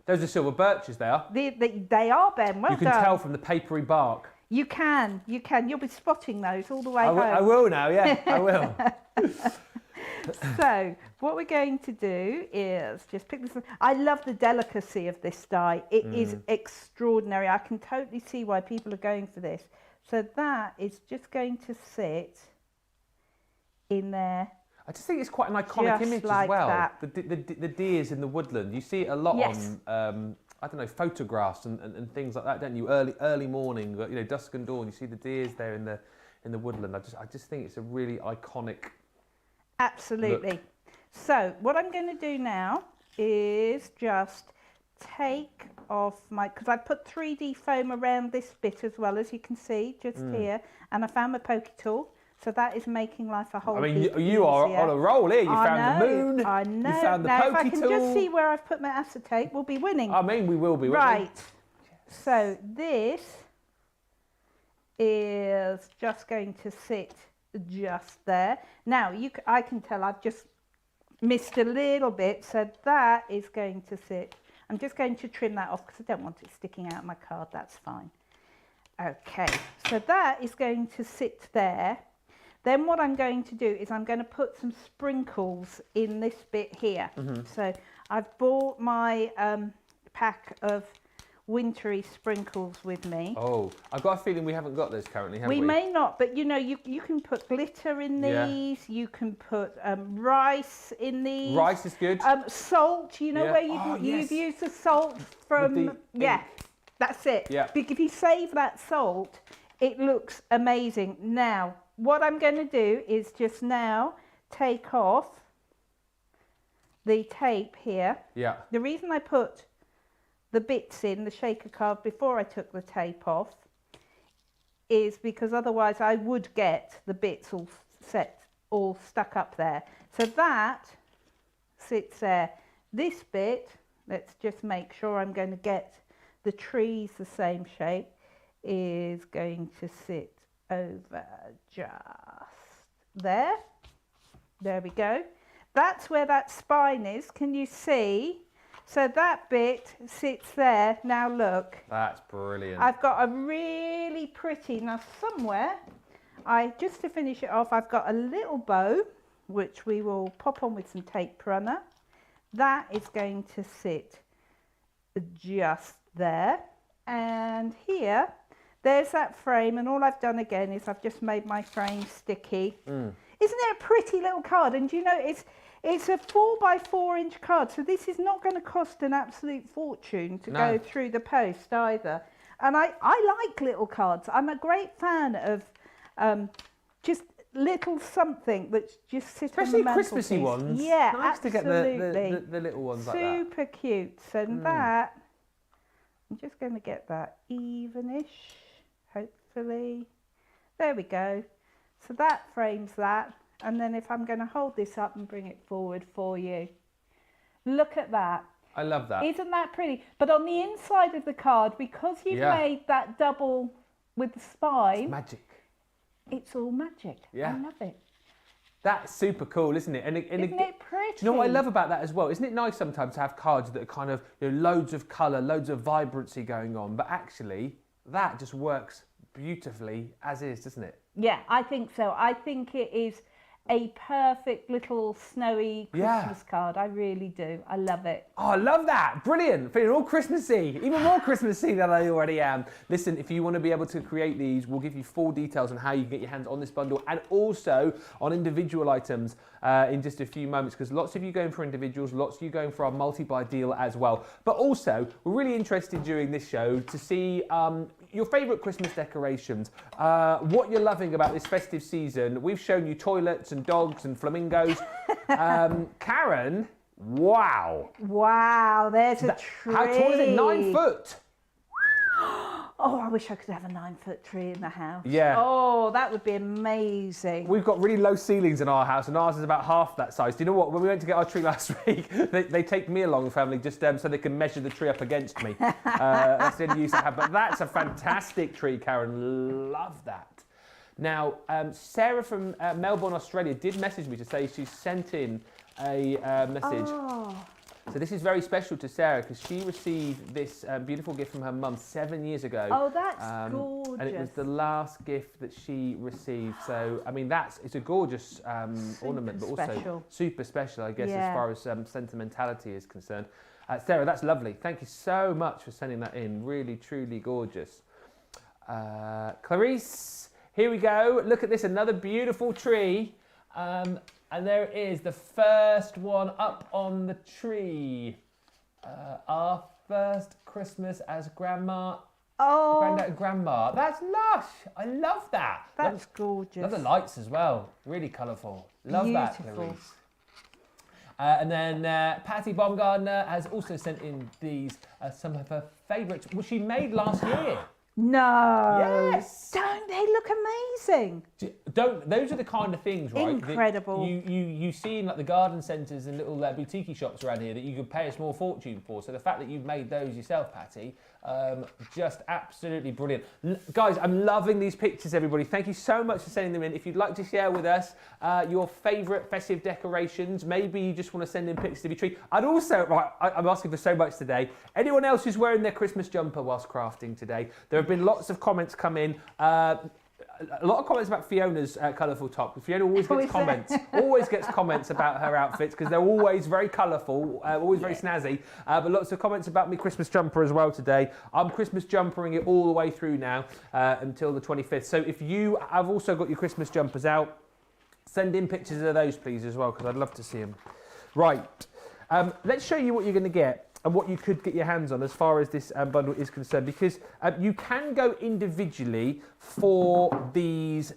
Those are silver birches, they are. They are, Ben. Well done. You can tell from the papery bark. You can. You'll be spotting those all the way home. I will now, yeah, I will. So what we're going to do is just pick this. I love the delicacy of this die. It is extraordinary. I can totally see why people are going for this. So that is just going to sit in there. I just think it's quite an iconic image like as well. That. The deers in the woodland. You see it a lot on, I don't know, photographs and things like that, don't you? Early morning, you know, dusk and dawn. You see the deers there in the woodland. I just think it's a really iconic. Absolutely. Look. So what I'm going to do now is just take off my, because I put 3D foam around this bit as well, as you can see, just here, and I found my pokey tool. So that is making life a whole heap easier. You are on a roll here. You found the moon. I know. You found the now, pokey if I can tool. just see where I've put my acetate, we'll be winning. I mean, we will be. Right. Yes. So this is just going to sit just there. Now, I can tell I've just missed a little bit. So that is going to sit. I'm just going to trim that off because I don't want it sticking out of my card. That's fine. Okay. So that is going to sit there. Then what I'm going to do is I'm going to put some sprinkles in this bit here. So I've bought my pack of wintry sprinkles with me. Oh, I've got a feeling we haven't got this currently, have we? We may not, but you know, you can put glitter in these. You can put rice in these. Rice is good. Salt, you know, where you've used the salt from, that's it. Yeah. If you save that salt, it looks amazing. Now, what I'm going to do is just now take off the tape here. Yeah. The reason I put the bits in the shaker card before I took the tape off is because otherwise I would get the bits all stuck up there. So that sits there. This bit, let's just make sure I'm going to get the trees the same shape, is going to sit over just there. There we go. That's where that spine is. Can you see? So that bit sits there. Now look. That's brilliant. I've got a really pretty, now somewhere, just to finish it off, I've got a little bow, which we will pop on with some tape runner. That is going to sit just there. And here, there's that frame, and all I've done again is I've just made my frame sticky. Isn't it a pretty little card? And you know, It's a 4x4 inch card, so this is not going to cost an absolute fortune to go through the post either. And I like little cards. I'm a great fan of just little something that's just sits on the Especially mantelpiece. Christmassy ones. Yeah, nice absolutely. to get the little ones like that. Super cute. So that, I'm just going to get that evenish, hopefully. There we go. So that frames that. And then if I'm going to hold this up and bring it forward for you, look at that. I love that. Isn't that pretty? But on the inside of the card, because you've made that double with the spine, It's magic. It's all magic. Yeah. I love it. That's super cool, isn't it? And Isn't it pretty? Do you know what I love about that as well? Isn't it nice sometimes to have cards that are kind of, you know, loads of colour, loads of vibrancy going on, but actually that just works beautifully as is, doesn't it? Yeah, I think so. I think it is a perfect little snowy Christmas card. I really do. I love it. Oh, I love that. Brilliant. Feeling all Christmassy, even more Christmassy than I already am. Listen, if you want to be able to create these, we'll give you full details on how you can get your hands on this bundle and also on individual items in just a few moments, because lots of you going for individuals, lots of you going for our multi-buy deal as well. But also, we're really interested during this show to see your favourite Christmas decorations, what you're loving about this festive season. We've shown you toilets and dogs and flamingos. Karen, wow. Wow, there's a tree. How tall is it? 9 foot. Oh, I wish I could have a 9-foot tree in the house. Yeah. Oh, that would be amazing. We've got really low ceilings in our house, and ours is about half that size. Do you know what? When we went to get our tree last week, they take me along, the family, just so they can measure the tree up against me. That's the only use I have. But that's a fantastic tree, Karen. Love that. Now, Sarah from Melbourne, Australia, did message me to say she sent in a message. Oh. So this is very special to Sarah because she received this beautiful gift from her mum 7 years ago. Oh, that's gorgeous. And it was the last gift that she received. So, I mean, it's a gorgeous ornament, but also super special, I guess, as far as sentimentality is concerned. Sarah, that's lovely. Thank you so much for sending that in. Really, truly gorgeous. Clarice, here we go. Look at this, another beautiful tree. And there it is, the first one up on the tree. Our first Christmas as Granddad and Grandma. That's lush. I love that. That's gorgeous. Love the lights as well. Really colourful. Love that, Clarice. And then Patty Baumgartner has also sent in these, some of her favourites, which she made last year. No. Yes. Don't they look amazing? Those are the kind of things, right? Incredible. You see in like the garden centres and little boutique shops around here that you could pay a small fortune for. So the fact that you've made those yourself, Patty, just absolutely brilliant. Guys, I'm loving these pictures, everybody. Thank you so much for sending them in. If you'd like to share with us your favourite festive decorations, maybe you just want to send in pictures of your tree. I'd also, I'm asking for so much today. Anyone else who's wearing their Christmas jumper whilst crafting today? There have been lots of comments come in. A lot of comments about Fiona's colourful top. Fiona always gets comments about her outfits because they're always very colourful, always very snazzy. But lots of comments about me Christmas jumper as well today. I'm Christmas jumpering it all the way through now until the 25th. So if you have also got your Christmas jumpers out, send in pictures of those, please, as well, because I'd love to see them. Right, let's show you what you're going to get and what you could get your hands on as far as this bundle is concerned, because you can go individually for these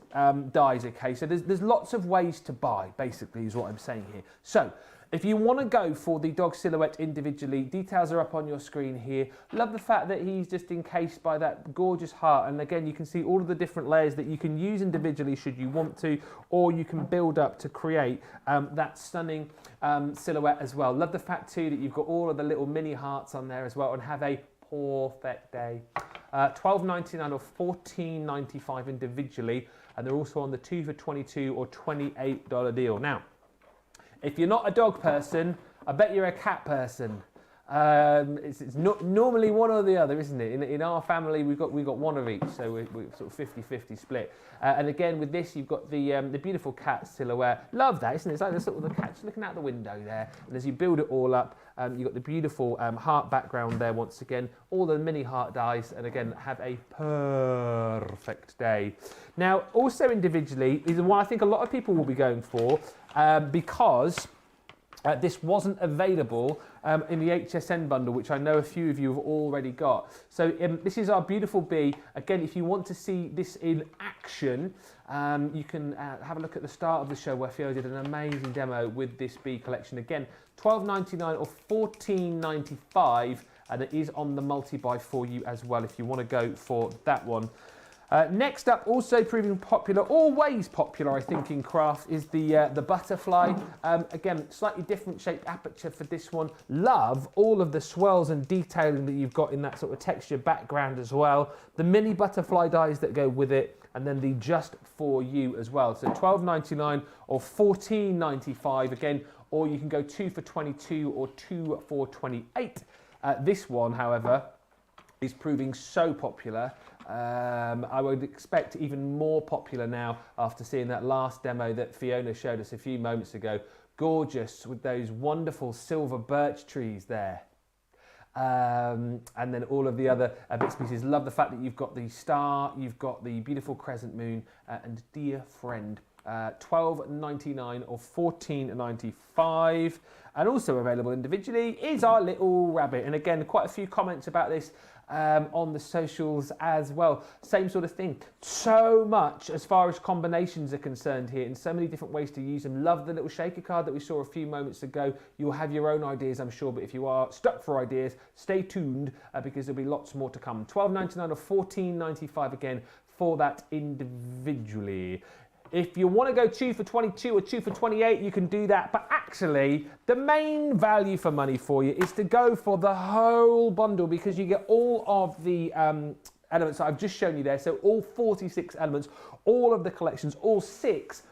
dies, okay? So there's lots of ways to buy, basically, is what I'm saying here. So if you want to go for the dog silhouette individually, details are up on your screen here. Love the fact that he's just encased by that gorgeous heart. And again, you can see all of the different layers that you can use individually should you want to, or you can build up to create that stunning silhouette as well. Love the fact too that you've got all of the little mini hearts on there as well, and have a perfect day. $12.99 or $14.95 individually, and they're also on the 2 for $22 or $28 deal. Now, if you're not a dog person, I bet you're a cat person. It's not normally one or the other, isn't it? In our family, we've got one of each, so we're sort of 50-50 split. And again, with this, you've got the beautiful cat silhouette. Love that, isn't it? It's like the sort of the cat's looking out the window there. And as you build it all up, you've got the beautiful heart background there once again, all the mini heart dies, and again, have a perfect day. Now, also individually, is the one I think a lot of people will be going for, because This wasn't available in the HSN bundle, which I know a few of you have already got. So this is our beautiful bee. Again, if you want to see this in action, you can have a look at the start of the show where Fiona did an amazing demo with this bee collection. Again, $12.99 or $14.95, and it is on the multi-buy for you as well if you want to go for that one. Next up, also proving popular, always popular, I think, in craft, is the butterfly. Again, slightly different shaped aperture for this one. Love all of the swirls and detailing that you've got in that sort of texture background as well. The mini butterfly dies that go with it, and then the just for you as well. So $12.99 or $14.95 again, or you can go 2 for $22 or 2 for $28. This one, however, is proving so popular. I would expect even more popular now after seeing that last demo that Fiona showed us a few moments ago. Gorgeous with those wonderful silver birch trees there. And then all of the other bits and pieces. Love the fact that you've got the star, you've got the beautiful crescent moon, and dear friend. $12.99 or $14.95. And also available individually is our little rabbit. And again, quite a few comments about this on the socials as well. Same sort of thing. So much as far as combinations are concerned here, and so many different ways to use them. Love the little shaker card that we saw a few moments ago. You'll have your own ideas, I'm sure, but if you are stuck for ideas, stay tuned because there'll be lots more to come. $12.99 or $14.95 again for that individually. If you want to go 2 for 22 or 2 for 28, you can do that. But actually, the main value for money for you is to go for the whole bundle, because you get all of the elements that I've just shown you there. So all 46 elements, all of the collections, all 6.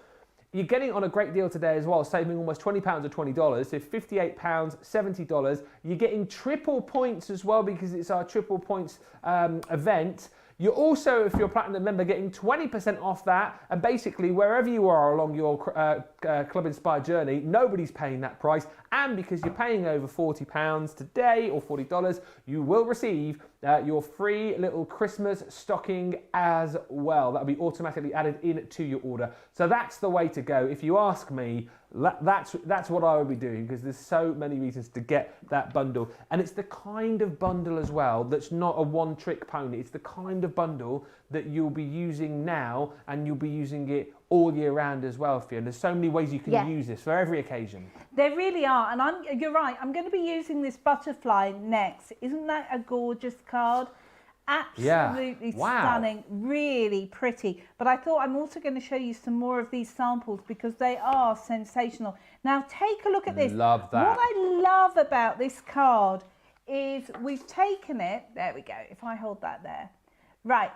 You're getting on a great deal today as well, saving almost £20 or $20. So £58, $70. You're getting triple points as well, because it's our triple points event. You're also, if you're a Platinum member, getting 20% off that, and basically wherever you are along your Club Inspired journey, nobody's paying that price, and because you're paying over £40 today or $40, you will receive your free little Christmas stocking as well. That'll be automatically added into your order. So that's the way to go. If you ask me, that's what I would be doing, because there's so many reasons to get that bundle. And it's the kind of bundle as well that's not a one-trick pony. It's the kind of bundle that you'll be using now, and you'll be using it all year round as well, Fiona. There's so many ways you can use this for every occasion. There really are, and you're right. I'm going to be using this butterfly next. Isn't that a gorgeous card? Absolutely stunning, really pretty. But I thought I'm also going to show you some more of these samples because they are sensational. Now take a look at this. Love that. What I love about this card is we've taken it, there we go, if I hold that there. Right,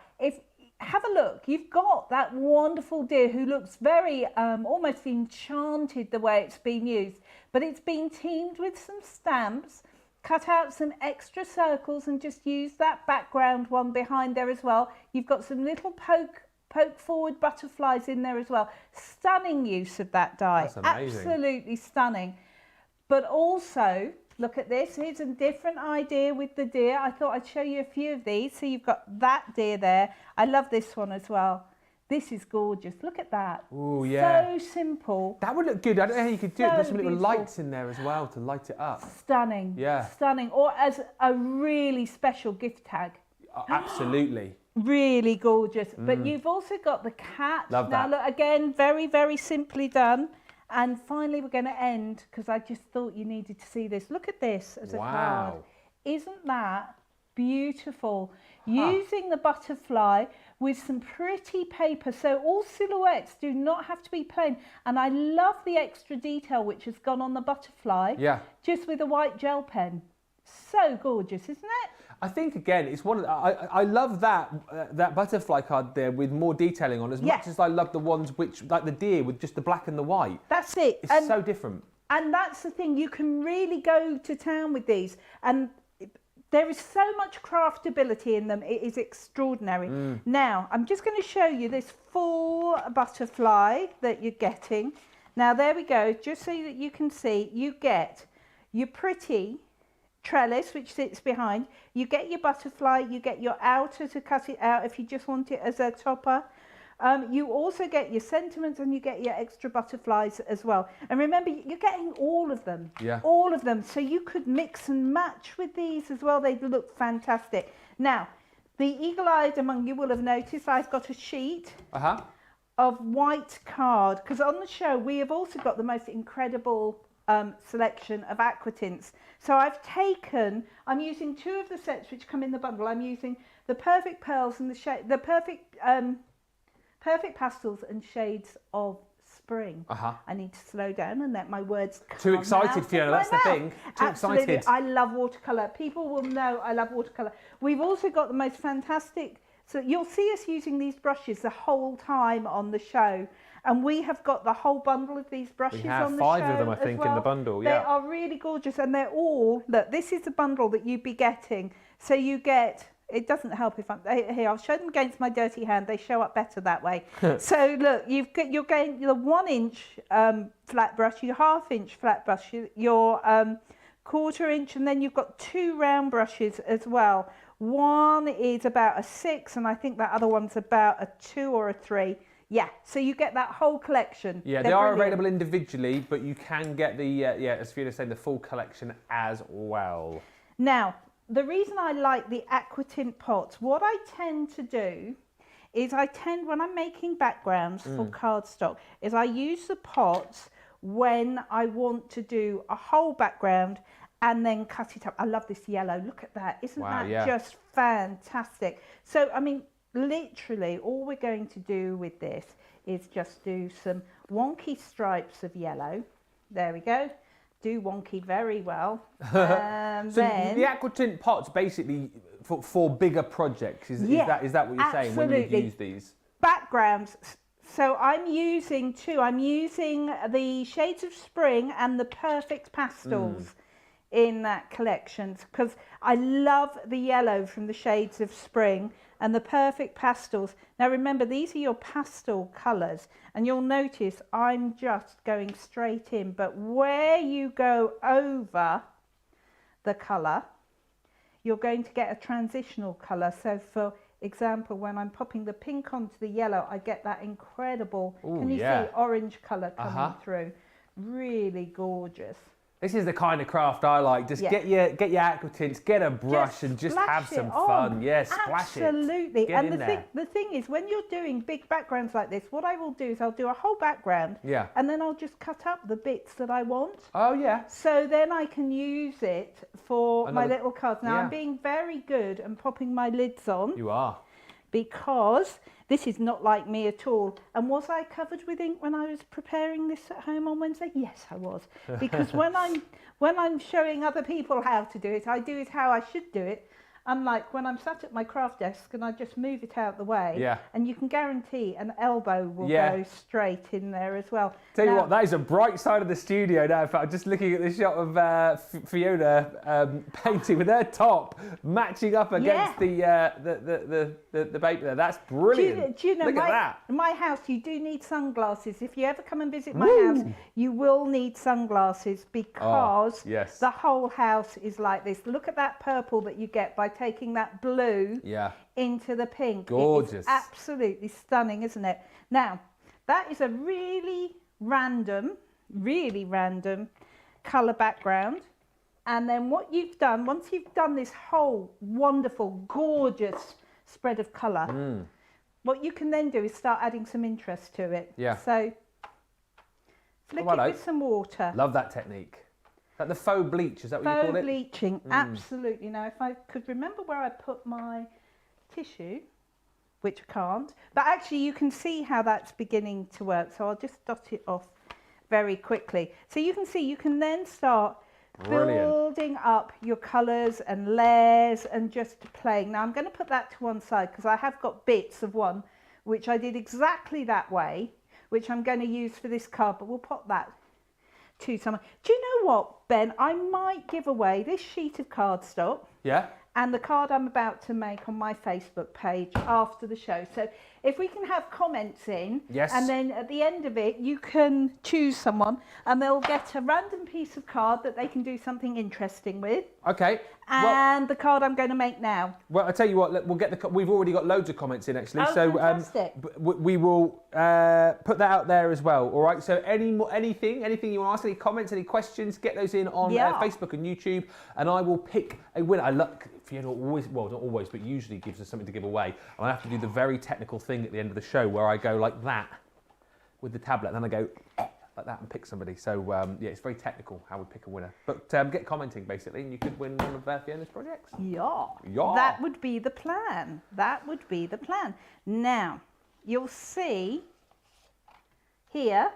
have a look. You've got that wonderful deer who looks very almost enchanted the way it's been used, but it's been teamed with some stamps, cut out some extra circles and just use that background one behind there as well. You've got some little poke forward butterflies in there as well. Stunning use of that die. That's amazing. Absolutely stunning. But also, look at this. Here's a different idea with the deer. I thought I'd show you a few of these. So you've got that deer there. I love this one as well. This is gorgeous. Look at that. Oh, yeah. So simple. That would look good. I don't know how you could do it. So There's some little beautiful. lights in there as well to light it up. Stunning. Yeah. Stunning. Or as a really special gift tag. Absolutely. Really gorgeous. But you've also got the cat. Love that. Now look, again, very, very simply done. And finally, we're going to end, because I just thought you needed to see this. Look at this as a card. Isn't that beautiful? Using the butterfly with some pretty paper. So all silhouettes do not have to be plain. And I love the extra detail which has gone on the butterfly. Yeah. Just with a white gel pen. So gorgeous, isn't it? I think, again, it's one of the, I love that butterfly card there with more detailing on, as much as I love the ones which, like the deer with just the black and the white. That's it. It's so different. And that's the thing, you can really go to town with these. And there is so much craftability in them, it is extraordinary. Now, I'm just going to show you this full butterfly that you're getting. Now, there we go, just so that you can see, you get your pretty trellis which sits behind, you get your butterfly, you get your outer to cut it out if you just want it as a topper. You also get your sentiments and you get your extra butterflies as well. And remember, you're getting all of them. Yeah. All of them. So you could mix and match with these as well. They look fantastic. Now, the eagle-eyed among you will have noticed I've got a sheet of white card, because on the show we have also got the most incredible selection of aqua tints. So I'm using 2 of the sets which come in the bundle. I'm using the Perfect Pearls and the Perfect Pastels and Shades of Spring. I need to slow down and let my words come Too excited, out Fiona, of my that's the mouth. thing. Too Absolutely. excited. I love watercolour. People will know I love watercolour. We've also got the most fantastic, so you'll see us using these brushes the whole time on the show. And we have got the whole bundle of these brushes on the show. We have 5 of them, I think, in the bundle. They are really gorgeous, and they're all, look, this is the bundle that you'd be getting. So you get, it doesn't help if I'm, here, I'll show them against my dirty hand. They show up better that way. So look, you're getting the 1-inch flat brush, your 1/2-inch flat brush, your 1/4-inch, and then you've got 2 round brushes as well. One is about a 6, and I think that other one's about a 2 or a 3. Yeah, so you get that whole collection. Yeah, they are available individually, but you can get the, as Fiona said, the full collection as well. Now, the reason I like the aqua tint pots, what I tend to do is when I'm making backgrounds for cardstock, is I use the pots when I want to do a whole background and then cut it up. I love this yellow. Look at that. Isn't that just fantastic? So, I mean, literally all we're going to do with this is just do some wonky stripes of yellow. There we go. Do wonky very well. So then the aqua tint pots basically for bigger projects. Is that what you're saying when you use these? Backgrounds. So I'm using 2. I'm using the Shades of Spring and the Perfect Pastels in that collection, because I love the yellow from the Shades of Spring and the Perfect Pastels. Now remember, these are your pastel colours, and you'll notice I'm just going straight in, but where you go over the colour, you're going to get a transitional colour. So for example, when I'm popping the pink onto the yellow, I get that incredible, can you see, orange colour coming through. Really gorgeous. This is the kind of craft I like. Just get your aqua tints, get a brush, and just have some fun. Yeah, splash it. Absolutely. And the thing is, when you're doing big backgrounds like this, what I will do is I'll do a whole background. Yeah. And then I'll just cut up the bits that I want. Oh yeah. So then I can use it for my little cards. Now I'm being very good and popping my lids on. You are. Because this is not like me at all. And was I covered with ink when I was preparing this at home on Wednesday? Yes, I was. Because when I'm showing other people how to do it, I do it how I should do it. Unlike when I'm sat at my craft desk and I just move it out the way. Yeah. And you can guarantee an elbow will go straight in there as well. Tell you what, that is a bright side of the studio now. In fact, I'm just looking at this shot of Fiona painting with her top matching up against the paper there. That's brilliant. Do you know, look at that. My house, you do need sunglasses. If you ever come and visit my house, you will need sunglasses, because the whole house is like this. Look at that purple that you get by taking that blue into the pink. Gorgeous. It's absolutely stunning, isn't it? Now, that is a really random colour background. And then what you've done, once you've done this whole wonderful, gorgeous spread of colour, what you can then do is start adding some interest to it. Yeah. So, flick it with some water. Love that technique. Like the faux bleach, is that what you call it? Faux bleaching, absolutely. Now, if I could remember where I put my tissue, which I can't, but actually you can see how that's beginning to work. So I'll just dot it off very quickly. So you can see, you can then start building up your colours and layers and just playing. Now I'm going to put that to one side because I have got bits of one which I did exactly that way, which I'm going to use for this card, but we'll pop that to someone. Do you know what, Ben? I might give away this sheet of cardstock. Yeah. And the card I'm about to make on my Facebook page after the show. So if we can have comments in, and then at the end of it, you can choose someone and they'll get a random piece of card that they can do something interesting with. Okay. And the card I'm going to make now. Well, I tell you what, we'll get the. We've already got loads of comments in actually, Oh, so fantastic. we will put that out there as well. All right. So anything you want to ask, any comments, any questions, get those in on Facebook and YouTube, and I will pick a winner. I look. Fiona always, well, not always, but usually gives us something to give away, and I have to do the very technical thing at the end of the show where I go like that with the tablet, and then I go like that and pick somebody. So yeah, it's very technical how we pick a winner. But get commenting basically, and you could win one of Fiona's projects. Yeah. Yeah. That would be the plan. That would be the plan. Now, you'll see here.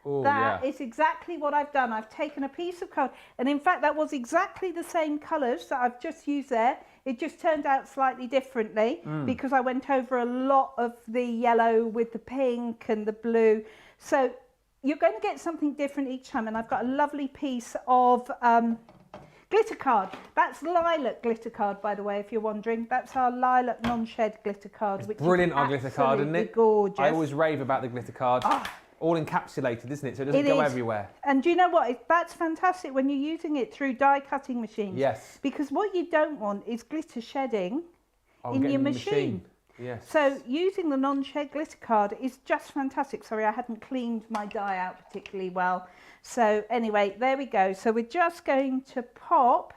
That is exactly what I've done. I've taken a piece of card, and in fact that was exactly the same colours that I've just used there. It just turned out slightly differently because I went over a lot of the yellow with the pink and the blue. So you're going to get something different each time, and I've got a lovely piece of glitter card. That's lilac glitter card, by the way, if you're wondering. That's our lilac non-shed glitter card. It's which brilliant, is our glitter card, isn't it? Gorgeous. I always rave about the glitter card. All encapsulated, isn't it? So it doesn't go everywhere. And do you know what? That's fantastic when you're using it through die cutting machines. Yes. Because what you don't want is glitter shedding in your machine. Yes. So using the non-shed glitter card is just fantastic. Sorry, I hadn't cleaned my die out particularly well. So anyway, there we go. So we're just going to pop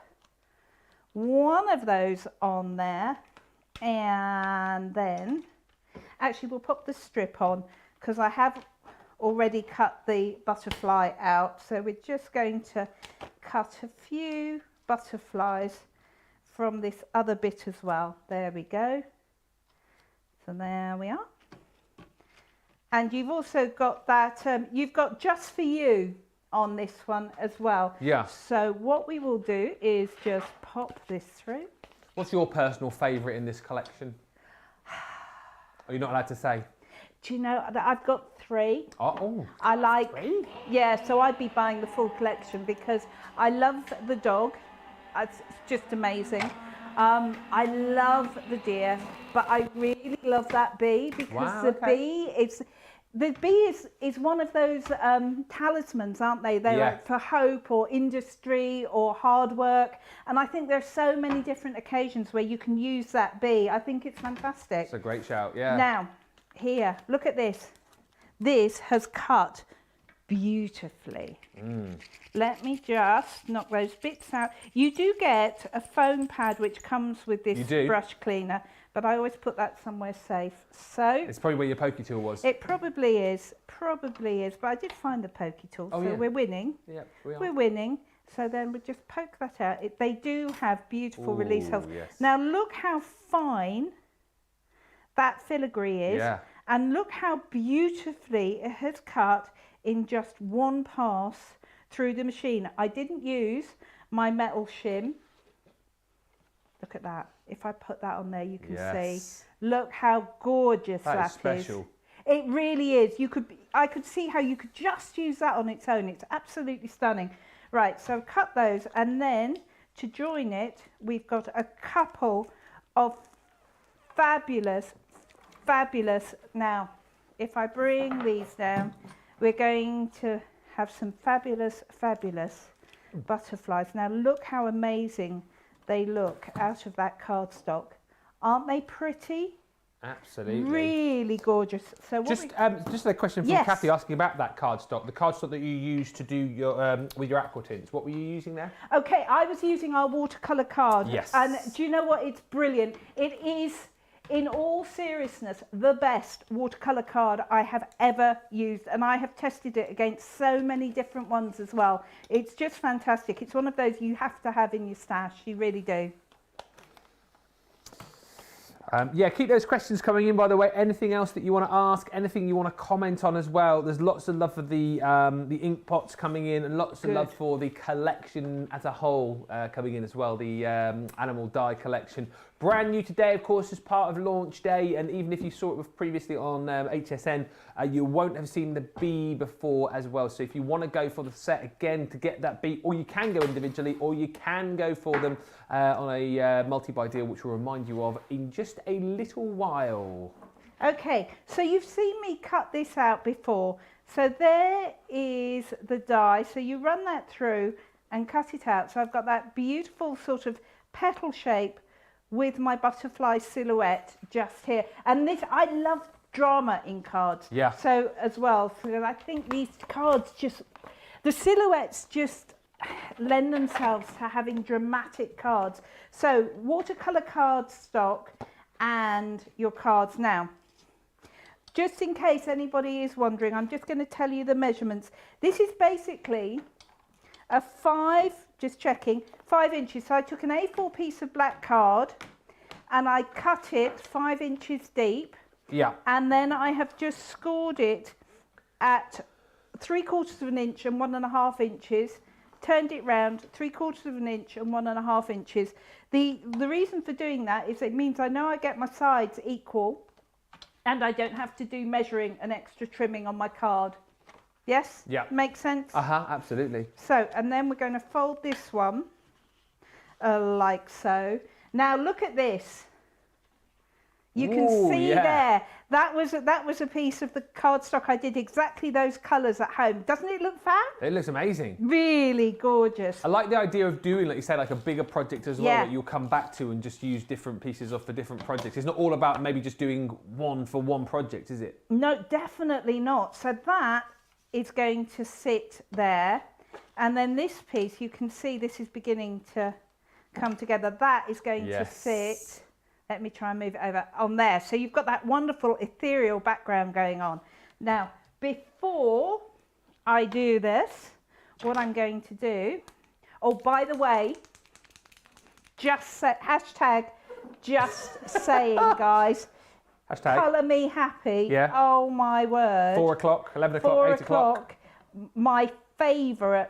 one of those on there, and then actually we'll pop the strip on because I have already cut the butterfly out. So we're just going to cut a few butterflies from this other bit as well. There we go. So there we are. And you've also got that, you've got Just For You on this one as well. Yeah. So what we will do is just pop this through. What's your personal favourite in this collection? Are you not allowed to say? Do you know that I've got 3? Oh. I like, 3? Yeah, so I'd be buying the full collection because I love the dog. It's just amazing. I love the deer, but I really love that bee because the bee is one of those talismans, aren't they? They're like for hope or industry or hard work. And I think there's so many different occasions where you can use that bee. I think it's fantastic. It's a great shout, yeah. Now, here, look at this. This has cut beautifully. Let me just knock those bits out. You do get a foam pad which comes with this brush cleaner, but I always put that somewhere safe. So it's probably where your pokey tool was. It probably is, but I did find the pokey tool, so we're winning. Yep, we are. We're winning. So then we just poke that out. They do have beautiful release holes. Yes. Now look how fine that filigree is, and look how beautifully it has cut in just one pass through the machine. I didn't use my metal shim. Look at that. If I put that on there, you can see. Look how gorgeous that is. Special. It really is. I could see how you could just use that on its own. It's absolutely stunning. Right, so cut those, and then to join it, we've got a couple of fabulous. Now, if I bring these down, we're going to have some fabulous butterflies. Now look how amazing they look out of that cardstock. Aren't they pretty? Absolutely. Really gorgeous. So what just a question from Kathy asking about that cardstock. The cardstock that you use to do your with your aqua tints. What were you using there? Okay, I was using our watercolour card. Yes. And do you know what? It's brilliant. It is, in all seriousness, the best watercolour card I have ever used, and I have tested it against so many different ones as well. It's just fantastic. It's one of those you have to have in your stash. You really do. Keep those questions coming in, by the way. Anything else that you want to ask, anything you want to comment on as well. There's lots of love for the ink pots coming in, and lots of love for the collection as a whole coming in as well, the animal dye collection. Brand new today, of course, as part of launch day, and even if you saw it previously on HSN, you won't have seen the bee before as well. So if you want to go for the set again to get that bee, or you can go individually, or you can go for them on a multi-buy deal, which we'll remind you of in just a little while. Okay, so you've seen me cut this out before. So there is the die. So you run that through, and cut it out. So I've got that beautiful sort of petal shape with my butterfly silhouette just here. And this, I love drama in cards. Yeah. So as well, so I think these cards just, the silhouettes just lend themselves to having dramatic cards. So watercolor card stock and your cards. Now, just in case anybody is wondering, I'm just going to tell you the measurements. This is basically a 5, just checking, 5 inches. So I took an A4 piece of black card and I cut it 5 inches deep. Yeah. And then I have just scored it at 3/4 of an inch and 1.5 inches. Turned it round 3/4 of an inch and 1.5 inches. The reason for doing that is it means I know I get my sides equal and I don't have to do measuring and extra trimming on my card. Yes? Yeah. Makes sense? Absolutely. So, and then we're going to fold this one like so. Now look at this. You can see there, that was a piece of the cardstock. I did exactly those colours at home. Doesn't it look fab? It looks amazing. Really gorgeous. I like the idea of doing, like you said, like a bigger project as well, Yeah. that you'll come back to and just use different pieces off for different projects. It's not all about maybe just doing one for one project, is it? No, definitely not. So that is going to sit there. And then this piece, you can see this is beginning to come together. That is going to sit. Let me try and move it over on there. So you've got that wonderful ethereal background going on. Now, before I do this, what I'm going to do, oh, by the way, just say, hashtag just saying, guys. Hashtag. Colour me happy. Yeah. Oh, my word. 4 o'clock, 11 o'clock, 8 o'clock. My favourite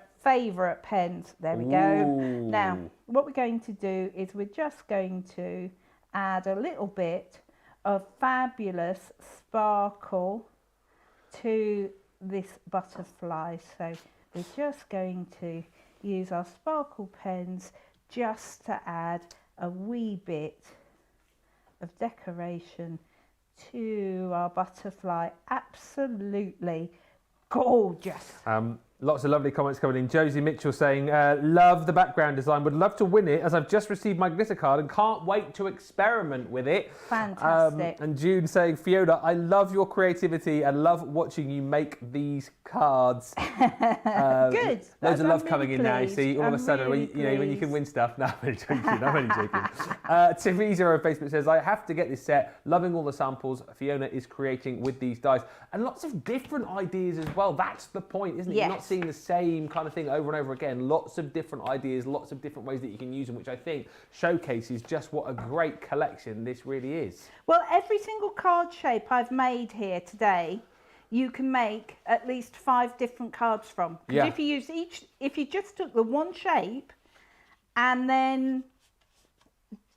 pens. There we go. Now, what we're going to do is we're just going to add a little bit of fabulous sparkle to this butterfly. So we're just going to use our sparkle pens just to add a wee bit of decoration to our butterfly. Absolutely gorgeous. Lots of lovely comments coming in. Josie Mitchell saying, love the background design, would love to win it as I've just received my glitter card and can't wait to experiment with it. Fantastic. And June saying, Fiona, I love your creativity and love watching you make these cards. Good. Loads of love I'm coming really in now. You pleased. see, all of a I'm sudden, really when you can pleased. win stuff. No, I'm only joking. I'm only joking. Teresa on Facebook says, I have to get this set. Loving all the samples Fiona is creating with these dies. And lots of different ideas as well. That's the point, isn't it? Yes. You're not seeing the same kind of thing over and over again. Lots of different ideas, lots of different ways that you can use them, which I think showcases just what a great collection this really is. Well, every single card shape I've made here today, you can make at least 5 different cards from. Because if you use if you just took the one shape and then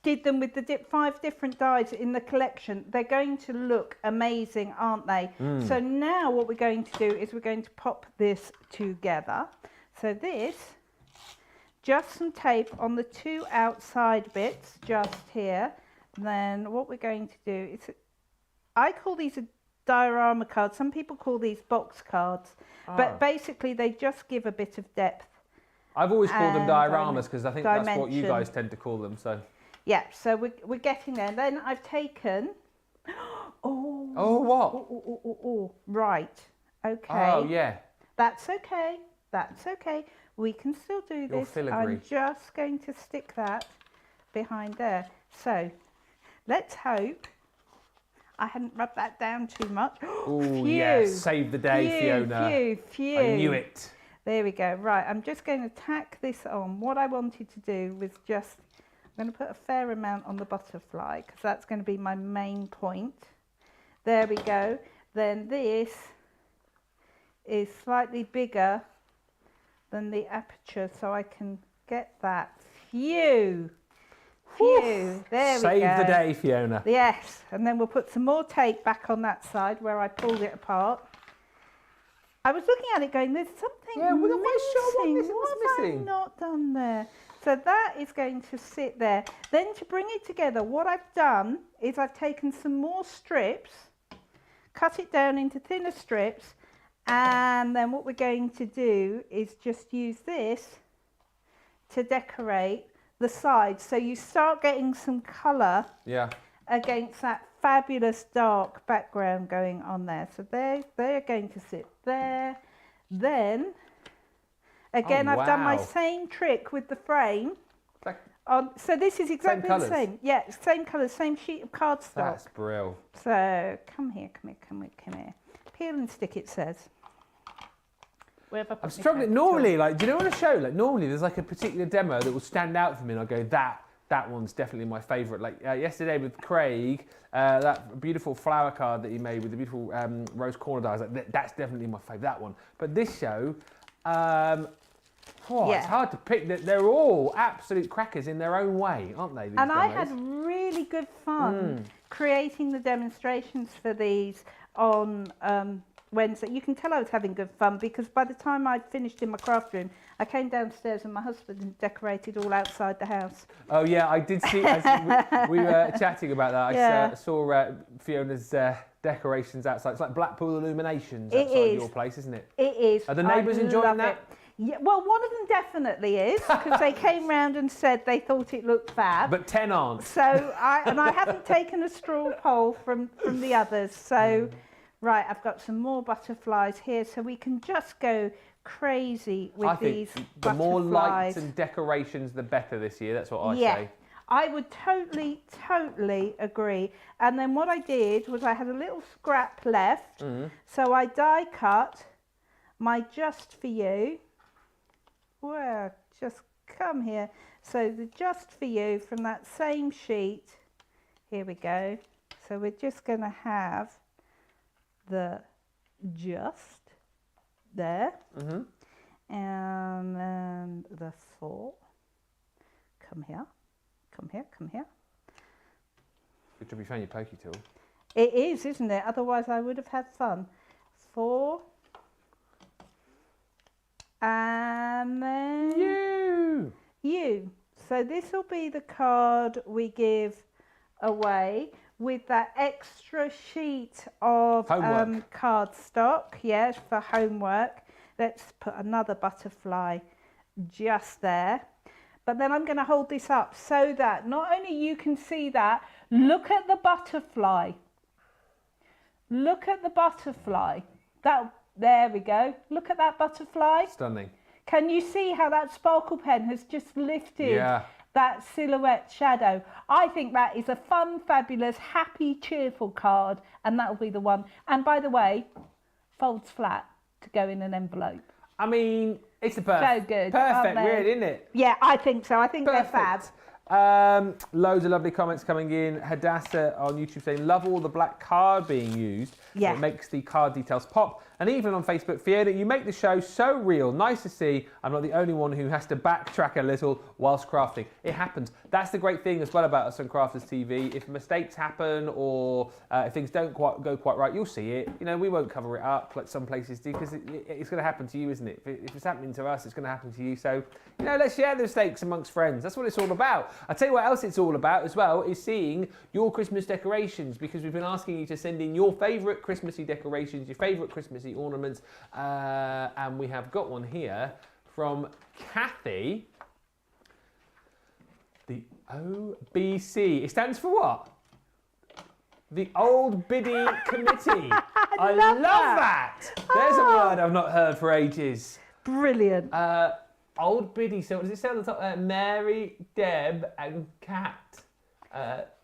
did them with the 5 different dies in the collection, they're going to look amazing, aren't they? So now what we're going to do is we're going to pop this together. So this, just some tape on the 2 outside bits, just here. Then what we're going to do is, I call these a diorama card. Some people call these box cards, but basically they just give a bit of depth. I've always called them and dioramas because I think that's what you dimension. guys tend to call them. So. Yeah, so we're getting there. Then I've taken, right, okay. Oh, yeah. That's okay, that's okay. We can still do Your this. filigree. I'm just going to stick that behind there. So let's hope I hadn't rubbed that down too much. Oh, yes, save the day, Fiona. Phew. I knew it. There we go. Right, I'm just going to tack this on. What I wanted to do was just, I'm going to put a fair amount on the butterfly because that's going to be my main point. There we go. Then this is slightly bigger than the aperture, so I can get that. Phew. There we go. Save the day, Fiona. Yes, and then we'll put some more tape back on that side where I pulled it apart. I was looking at it going, there's something Yeah, we're not quite sure what missing. what's What have I missing. not done there? So that is going to sit there. Then to bring it together, what I've done is I've taken some more strips, cut it down into thinner strips, and then what we're going to do is just use this to decorate the sides. So you start getting some colour Yeah. against that fabulous dark background going on there. So they're going to sit there. Then, again, Oh, I've done my wow. same trick with the frame. Like, So this is exactly the colours? same. Yeah, same colours, same sheet of cardstock. that's brilliant. So come here. Peel and stick, it says. Where have I put I'm my struggling. paper Normally, like, do you know on a show? Like, normally there's like a particular demo that will stand out for me, and I go, that one's definitely my favourite. Like yesterday with Craig, that beautiful flower card that he made with the beautiful rose corner dies. Like, that's definitely my favourite. That one. But this show, it's hard to pick. They're all absolute crackers in their own way, aren't they? These And I demos? had really good fun creating the demonstrations for these on Wednesday. You can tell I was having good fun because by the time I'd finished in my craft room, I came downstairs and my husband had decorated all outside the house. Oh yeah, I did see. We were chatting about that. I saw Fiona's decorations outside. It's like Blackpool illuminations outside your place, isn't it? It is. Are the neighbours enjoying that? Yeah, well, one of them definitely is because they came round and said they thought it looked fab. But 10 aren't. So I haven't taken a straw poll from the others. So right, I've got some more butterflies here, so we can just go crazy with these the butterflies. more lights and decorations, the better this year. That's what I say. I would totally agree. And then what I did was I had a little scrap left, so I die cut my Just For You. Well, just come here. So the Just For You from that same sheet. Here we go. So we're just going to have the just there. And then the for. Come here. Good job you found your pokey tool. It is, isn't it? Otherwise I would have had fun. For. And then you. So this will be the card we give away with that extra sheet of cardstock, yes, for homework. Let's put another butterfly just there. But then I'm going to hold this up so that not only you can see that, look at the butterfly. Look at the butterfly. There we go. Look at that butterfly. Stunning. Can you see how that sparkle pen has just lifted that silhouette shadow? I think that is a fun, fabulous, happy, cheerful card, and that'll be the one. And by the way, folds flat to go in an envelope. I mean, it's a So good, perfect, really, isn't it? Yeah, I think so. I think they're fab. Loads of lovely comments coming in. Hadassah on YouTube saying, love all the black card being used. Yeah. It makes the card details pop. And even on Facebook, Fiona, you make the show so real. Nice to see. I'm not the only one who has to backtrack a little whilst crafting. It happens. That's the great thing as well about us on Crafters TV. If mistakes happen or if things don't go quite right, you'll see it. You know, we won't cover it up like some places do because it's going to happen to you, isn't it? If it's happening to us, it's going to happen to you. So, you know, let's share the mistakes amongst friends. That's what it's all about. I'll tell you what else it's all about as well is seeing your Christmas decorations because we've been asking you to send in your favourite Christmassy decorations, your favourite Christmassy ornaments, and we have got one here from Kathy. The OBC. It stands for what? The Old Biddy Committee. I love that. There's a word I've not heard for ages. Brilliant. Old Biddy. So what does it say on the top? Mary, Deb, and Kat.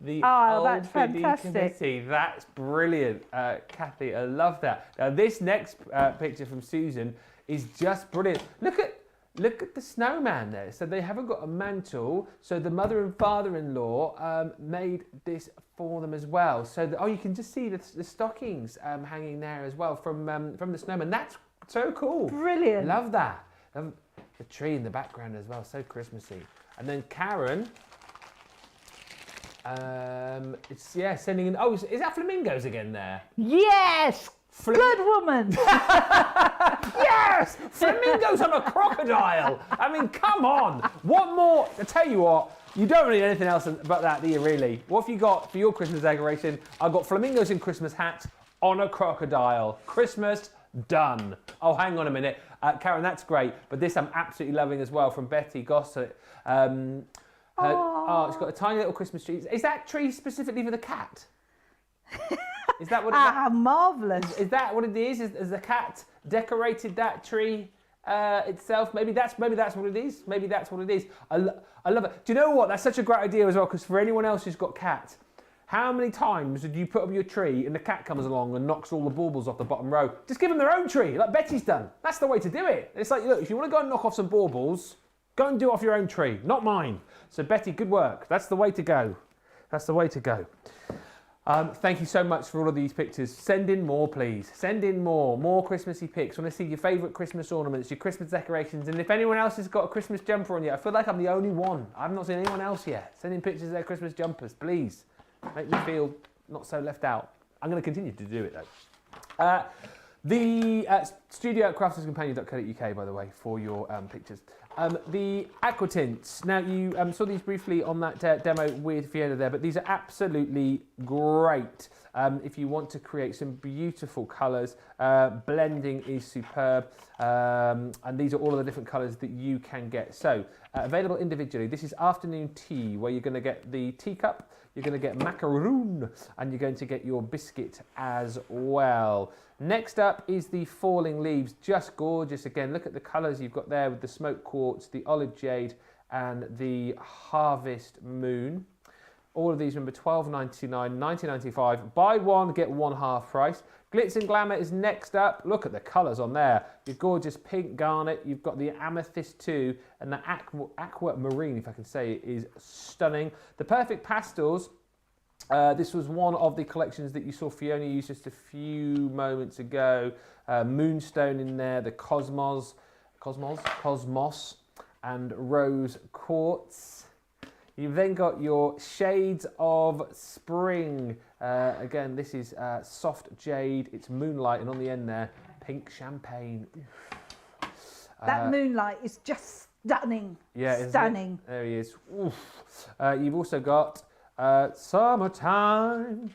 The Old that's Biddy fantastic. Committee. That's brilliant, Kathy. I love that. Now this next picture from Susan is just brilliant. Look at the snowman there. So they haven't got a mantle. So the mother and father-in-law made this for them as well. So you can just see the stockings hanging there as well from the snowman. That's so cool. Brilliant. Love that. The tree in the background as well, so Christmassy. And then Karen, sending in. Oh, is that flamingos again there? Yes. Good woman. Yes, flamingos on a crocodile. I mean, come on. What more? I tell you what, you don't need anything else but that, do you? Really? What have you got for your Christmas decoration? I've got flamingos in Christmas hats on a crocodile. Christmas Done. Oh, hang on a minute. Karen, that's great. But this I'm absolutely loving as well, from Betty Gossett. It's got a tiny little Christmas tree. Is that tree specifically for the cat? Is that what how marvellous. Is that what it is? Is the cat decorated that tree itself? Maybe that's what it is. Maybe that's what it is. I love it. Do you know what? That's such a great idea as well, because for anyone else who's got cats, how many times did you put up your tree and the cat comes along and knocks all the baubles off the bottom row? Just give them their own tree, like Betty's done. That's the way to do it. It's like, look, if you want to go and knock off some baubles, go and do it off your own tree, not mine. So Betty, good work. That's the way to go. That's the way to go. Thank you so much for all of these pictures. Send in more, please. Send in more Christmassy pics. I want to see your favourite Christmas ornaments, your Christmas decorations, and if anyone else has got a Christmas jumper on yet, I feel like I'm the only one. I've not seen anyone else yet. Send in pictures of their Christmas jumpers, please. Make me feel not so left out. I'm going to continue to do it though. The studio at crafterscompanion.co.uk, by the way, for your pictures. The aqua tints. Now, you saw these briefly on that demo with Fiona there, but these are absolutely great. If you want to create some beautiful colours, blending is superb, and these are all of the different colours that you can get. So, available individually. This is afternoon tea, where you're going to get the teacup, you're going to get macaroon, and you're going to get your biscuit as well. Next up is the falling leaves, just gorgeous. Again, look at the colours you've got there with the smoked quartz, the olive jade, and the harvest moon. All of these, remember, $12.99, $19.95. Buy one, get one half price. Glitz and Glamour is next up. Look at the colours on there. Your gorgeous pink garnet. You've got the amethyst too, and the aquamarine, if I can say it, is stunning. The perfect pastels. This was one of the collections that you saw Fiona use just a few moments ago. Moonstone in there, the Cosmos, and Rose Quartz. You've then got your Shades of Spring. Again, this is soft jade, it's moonlight, and on the end there, pink champagne. That moonlight is just stunning. Yeah, stunning. There he is. Oof. You've also got Summertime,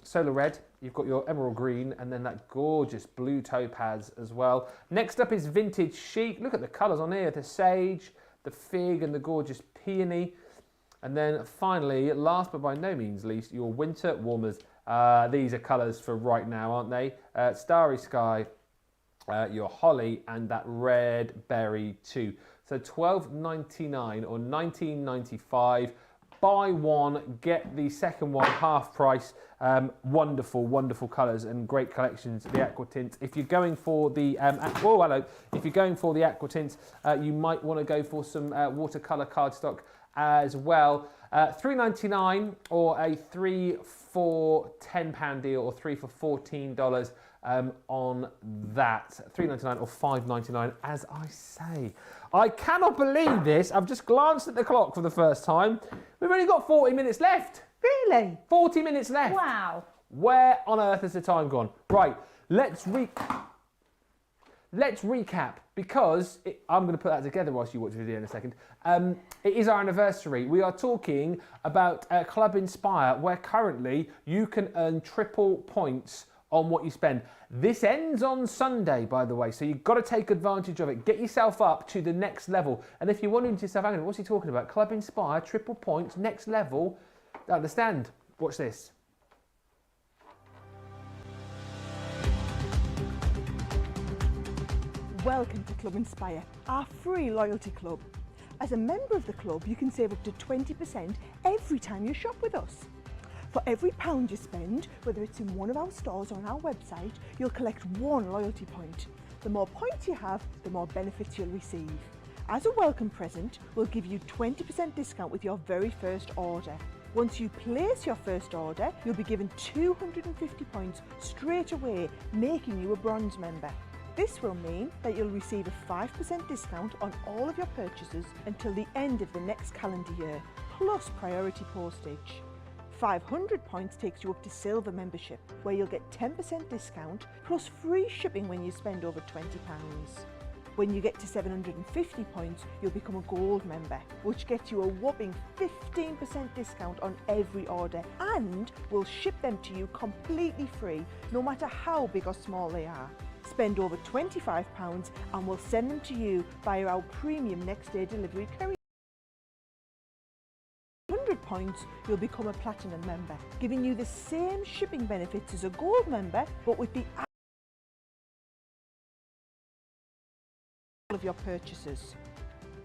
Solar Red. You've got your emerald green, and then that gorgeous blue topaz as well. Next up is Vintage Chic. Look at the colours on here, the sage, the fig, and the gorgeous peony. And then finally, last but by no means least, your winter warmers. These are colours for right now, aren't they? Starry Sky, your holly, and that red berry too. So $12.99 or $19.95. Buy one, get the second one half price. Wonderful, wonderful colours and great collections. The aqua tints. If you're going for the if you're going for the aqua tints, you might want to go for some watercolour cardstock as well. $3.99 or a 3 for £10 deal, or 3 for $14 on that. $3.99 or $5.99, as I say. I cannot believe this. I've just glanced at the clock for the first time. We've only got 40 minutes left. Really? 40 minutes left. Wow. Where on earth has the time gone? Right, let's recap, because I'm going to put that together whilst you watch the video in a second. It is our anniversary. We are talking about Club Inspire, where currently you can earn triple points on what you spend. This ends on Sunday, by the way, so you've got to take advantage of it. Get yourself up to the next level. And if you're wondering to yourself, hang on, what's he talking about? Club Inspire, triple points, next level. Don't understand. Watch this. Welcome to Club Inspire, our free loyalty club. As a member of the club, you can save up to 20% every time you shop with us. For every £1 you spend, whether it's in one of our stores or on our website, you'll collect one loyalty point. The more points you have, the more benefits you'll receive. As a welcome present, we'll give you 20% discount with your very first order. Once you place your first order, you'll be given 250 points straight away, making you a bronze member. This will mean that you'll receive a 5% discount on all of your purchases until the end of the next calendar year, plus priority postage. 500 points takes you up to silver membership, where you'll get 10% discount plus free shipping when you spend over £20. When you get to 750 points, you'll become a gold member, which gets you a whopping 15% discount on every order, and we'll ship them to you completely free, no matter how big or small they are. Spend over £25 and we'll send them to you via our premium next day delivery courier. 100 points, you'll become a platinum member, giving you the same shipping benefits as a gold member, but with the of your purchases.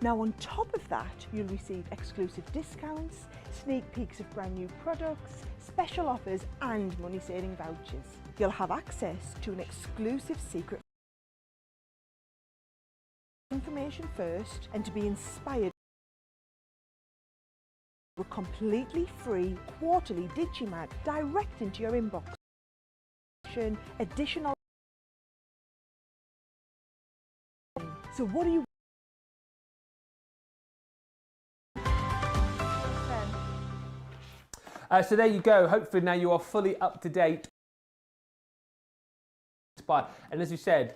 Now on top of that, you'll receive exclusive discounts, sneak peeks of brand new products, special offers and money saving vouchers. You'll have access to an exclusive secret information first and to be inspired with a completely free quarterly Digimag direct into your inbox. Additional. So what do you So there you go. Hopefully now you are fully up to date. And as you said,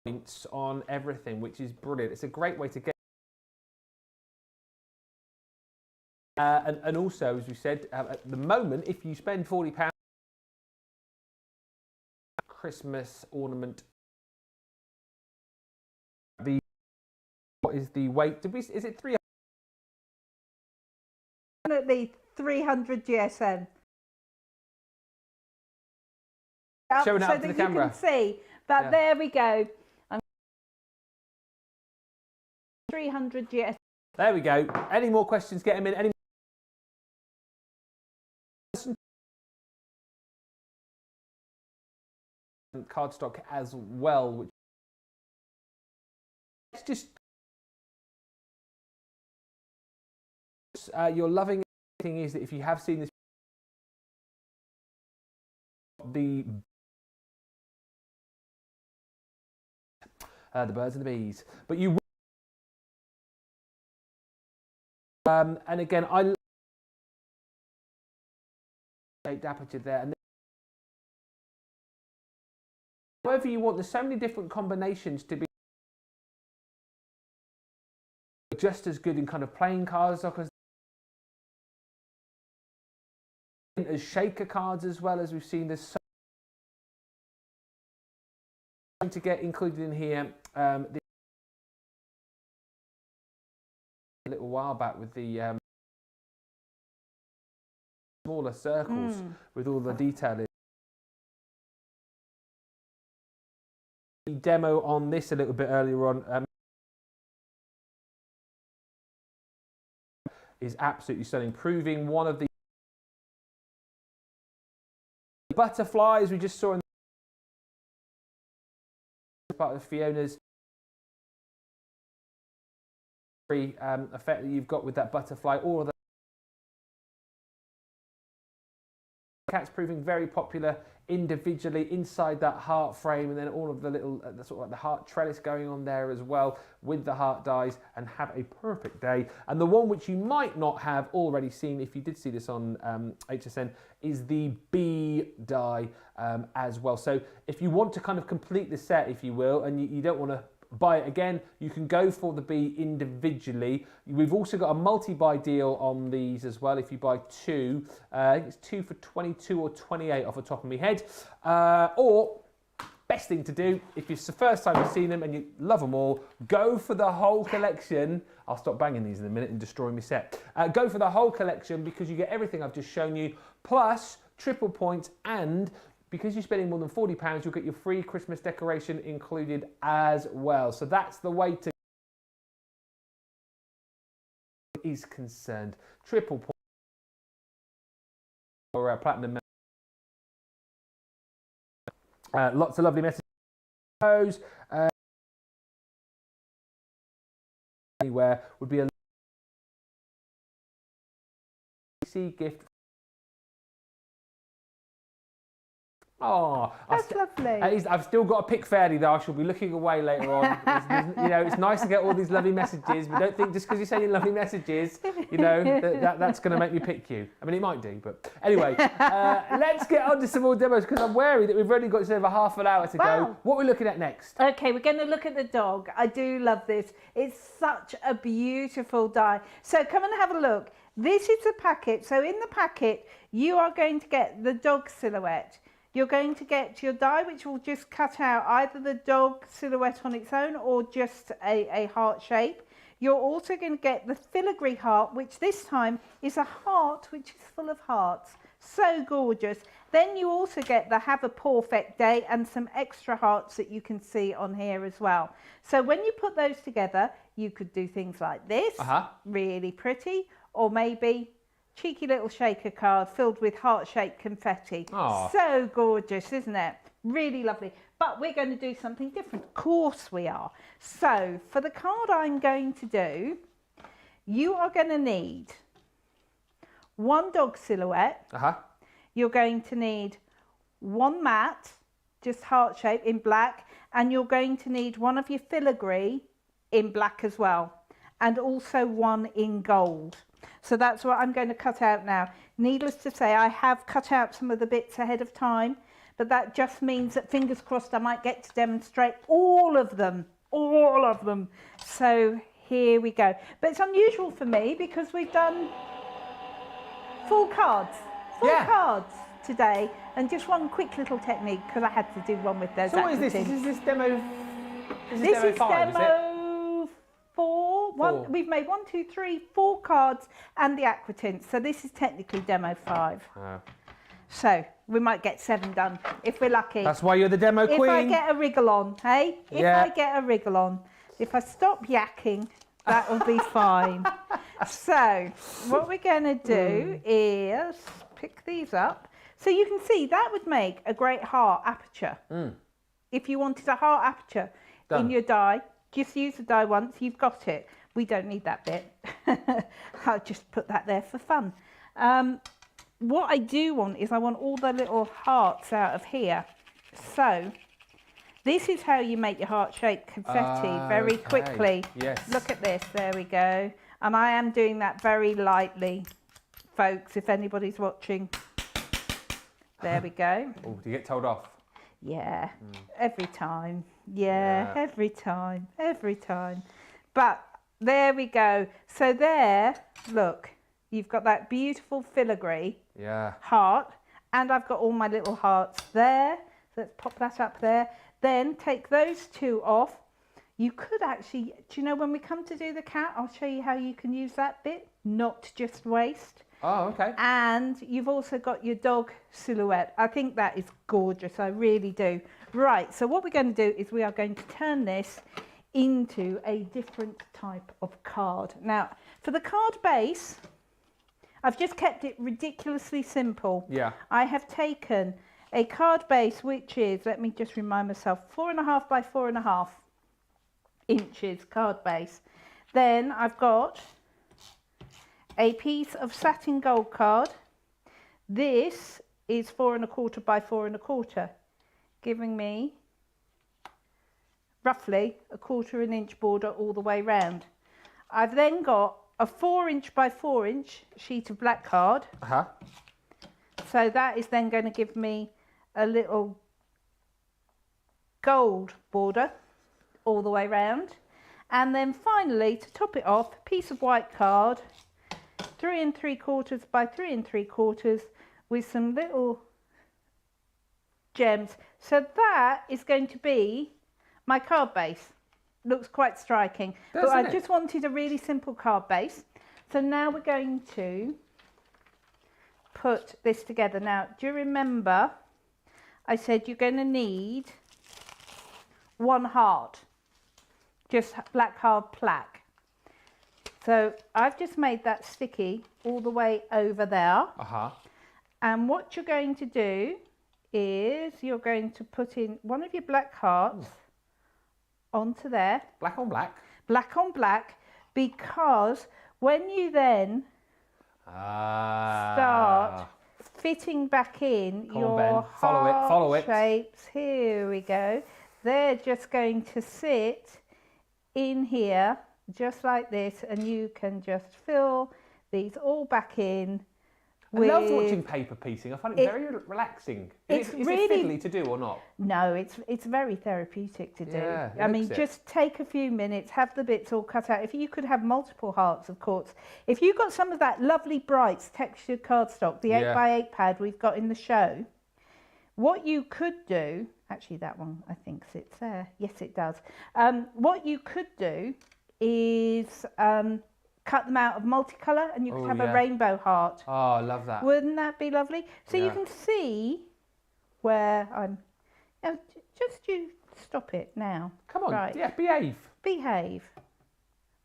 points on everything, which is brilliant. It's a great way to get. And also, as we said, at the moment, if you spend £40, Christmas ornament. What is the weight? Is it 300? Definitely 300 GSM. Showing it so up to that the camera. You can see, but Yeah. there we go. 300 GSM. There we go. Any more questions? Get them in. Any cardstock as well. Which it's just you're loving it. The thing is that if you have seen this, the birds and the bees, but you. And again, I shaped aperture there, and however you want. There's so many different combinations to be just as good in kind of playing cards, as shaker cards as well, as we've seen. There's so to get included in here. A little while back with the smaller circles with all the detail in. The demo on this a little bit earlier on is absolutely stunning, proving one of the butterflies we just saw in part of Fiona's effect that you've got with that butterfly, or the cat's proving very popular individually inside that heart frame, and then all of the little sort of like the heart trellis going on there as well with the heart dies, and have a perfect day. And the one which you might not have already seen, if you did see this on HSN, is the bee die as well. So if you want to kind of complete the set, if you will, and you don't want to buy it again, you can go for the bee individually. We've also got a multi-buy deal on these as well. If you buy two, I think it's 2 for 22 or 28 off the top of my head. Or best thing to do, if it's the first time you've seen them and you love them all, go for the whole collection. I'll stop banging these in a minute and destroy my set. Go for the whole collection, because you get everything I've just shown you, plus triple points, and because you're spending more than £40, you'll get your free Christmas decoration included as well. So that's the way to is concerned. Triple point for our platinum. Lots of lovely messages. Anywhere would be a gift. Oh, That's lovely. I've still got to pick fairly, though. I shall be looking away later on. You know, it's nice to get all these lovely messages, but don't think just because you're sending lovely messages, you know, that's going to make me pick you. I mean, it might do, but anyway, let's get on to some more demos, because I'm wary that we've only got just over half an hour to go. What are we looking at next? Okay, we're going to look at the dog. I do love this. It's such a beautiful die. So come and have a look. This is the packet. So in the packet, you are going to get the dog silhouette. You're going to get your die, which will just cut out either the dog silhouette on its own or just a heart shape. You're also going to get the filigree heart, which this time is a heart which is full of hearts. So gorgeous. Then you also get the have a perfect day and some extra hearts that you can see on here as well. So when you put those together, you could do things like this, really pretty, or maybe cheeky little shaker card filled with heart-shaped confetti. Aww. So gorgeous, isn't it? Really lovely. But we're going to do something different. Of course we are. So for the card I'm going to do, you are going to need one dog silhouette. You're going to need one mat, just heart-shaped in black, and you're going to need one of your filigree in black as well, and also one in gold. So that's what I'm going to cut out now. Needless to say, I have cut out some of the bits ahead of time, but that just means that, fingers crossed, I might get to demonstrate all of them. So here we go. But it's unusual for me because we've done full cards today, and just one quick little technique because I had to do one with those. So what is this? Is this demo? This is five, demo 4. We've made 1, 2, 3, 4 cards and the aquatint. So this is technically demo 5. So we might get 7 done if we're lucky. That's why you're the demo queen. If I get a wriggle on, hey? If I get a wriggle on. If I stop yakking, that will be fine. So what we're going to do is pick these up. So you can see that would make a great heart aperture. If you wanted a heart aperture in your die, just use the die once, you've got it. We don't need that bit. I'll just put that there for fun. What I do want is I want all the little hearts out of here. So this is how you make your heart-shaped confetti very quickly. Yes. Look at this, there we go. And I am doing that very lightly, folks, if anybody's watching. There we go. Oh, do you get told off? Yeah, every time. Yeah, every time. But there we go. So there, look, you've got that beautiful filigree heart, and I've got all my little hearts there. So let's pop that up there. Then take those 2 off. You could actually, do you know when we come to do the cat, I'll show you how you can use that bit, not just waste. Oh, okay. And you've also got your dog silhouette. I think that is gorgeous. I really do. Right, so what we're going to do is we are going to turn this into a different type of card. Now, for the card base, I've just kept it ridiculously simple. Yeah. I have taken a card base which is, let me just remind myself, 4.5 by 4.5 inches card base. Then I've got a piece of satin gold card. This is 4.25 by 4.25, giving me roughly a 1/4 inch border all the way round. I've then got a 4 inch by 4 inch sheet of black card. So that is then going to give me a little gold border all the way round. And then finally, to top it off, a piece of white card, 3 3/4 by 3 3/4 with some little gems. So that is going to be my card base. Looks quite striking. But I just wanted a really simple card base. So now we're going to put this together. Now, do you remember I said you're going to need 1 heart, just black hard plaque. So I've just made that sticky all the way over there. And what you're going to do is you're going to put in one of your black hearts onto there. Black on black? Black on black, because when you then start fitting back in your heart shapes, here we go, they're just going to sit in here just like this, and you can just fill these all back in. I love watching paper piecing. I find it very relaxing. Is it fiddly to do or not? No, it's very therapeutic to do. Yeah, I mean, just take a few minutes, have the bits all cut out. If you could have multiple hearts, of course. If you've got some of that lovely Brights textured cardstock, the 8x8 pad we've got in the show, What you could do, actually that one I think sits there. Yes, it does. What you could do is cut them out of multicolour and you could have a rainbow heart. Oh, I love that. Wouldn't that be lovely? So you can see where I'm... just you stop it now. Come on, right. yeah, behave. Behave.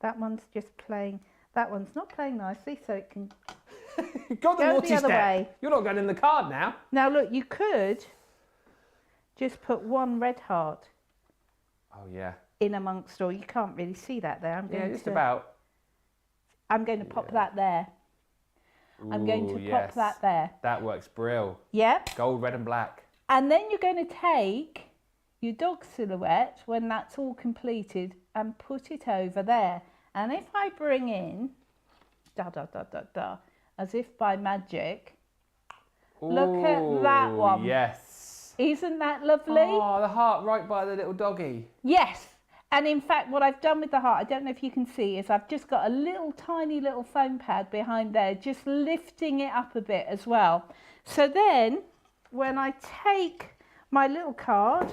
That one's just playing... That one's not playing nicely, so it can... Go the other step. way. You're not going in the card now. Now look, you could just put one red heart Oh, yeah. in amongst, or you can't really see that there. I'm going Just about. I'm going to pop that there. I'm going to Ooh, pop that there. That works brill. Yep. Gold, red and black. And then you're going to take your dog silhouette when that's all completed and put it over there. And if I bring in, as if by magic, look at that one. Yes. Isn't that lovely? Oh, the heart right by the little doggy. Yes. And in fact, what I've done with the heart, I don't know if you can see, is I've just got a little tiny little foam pad behind there, just lifting it up a bit as well. So then, when I take my little card,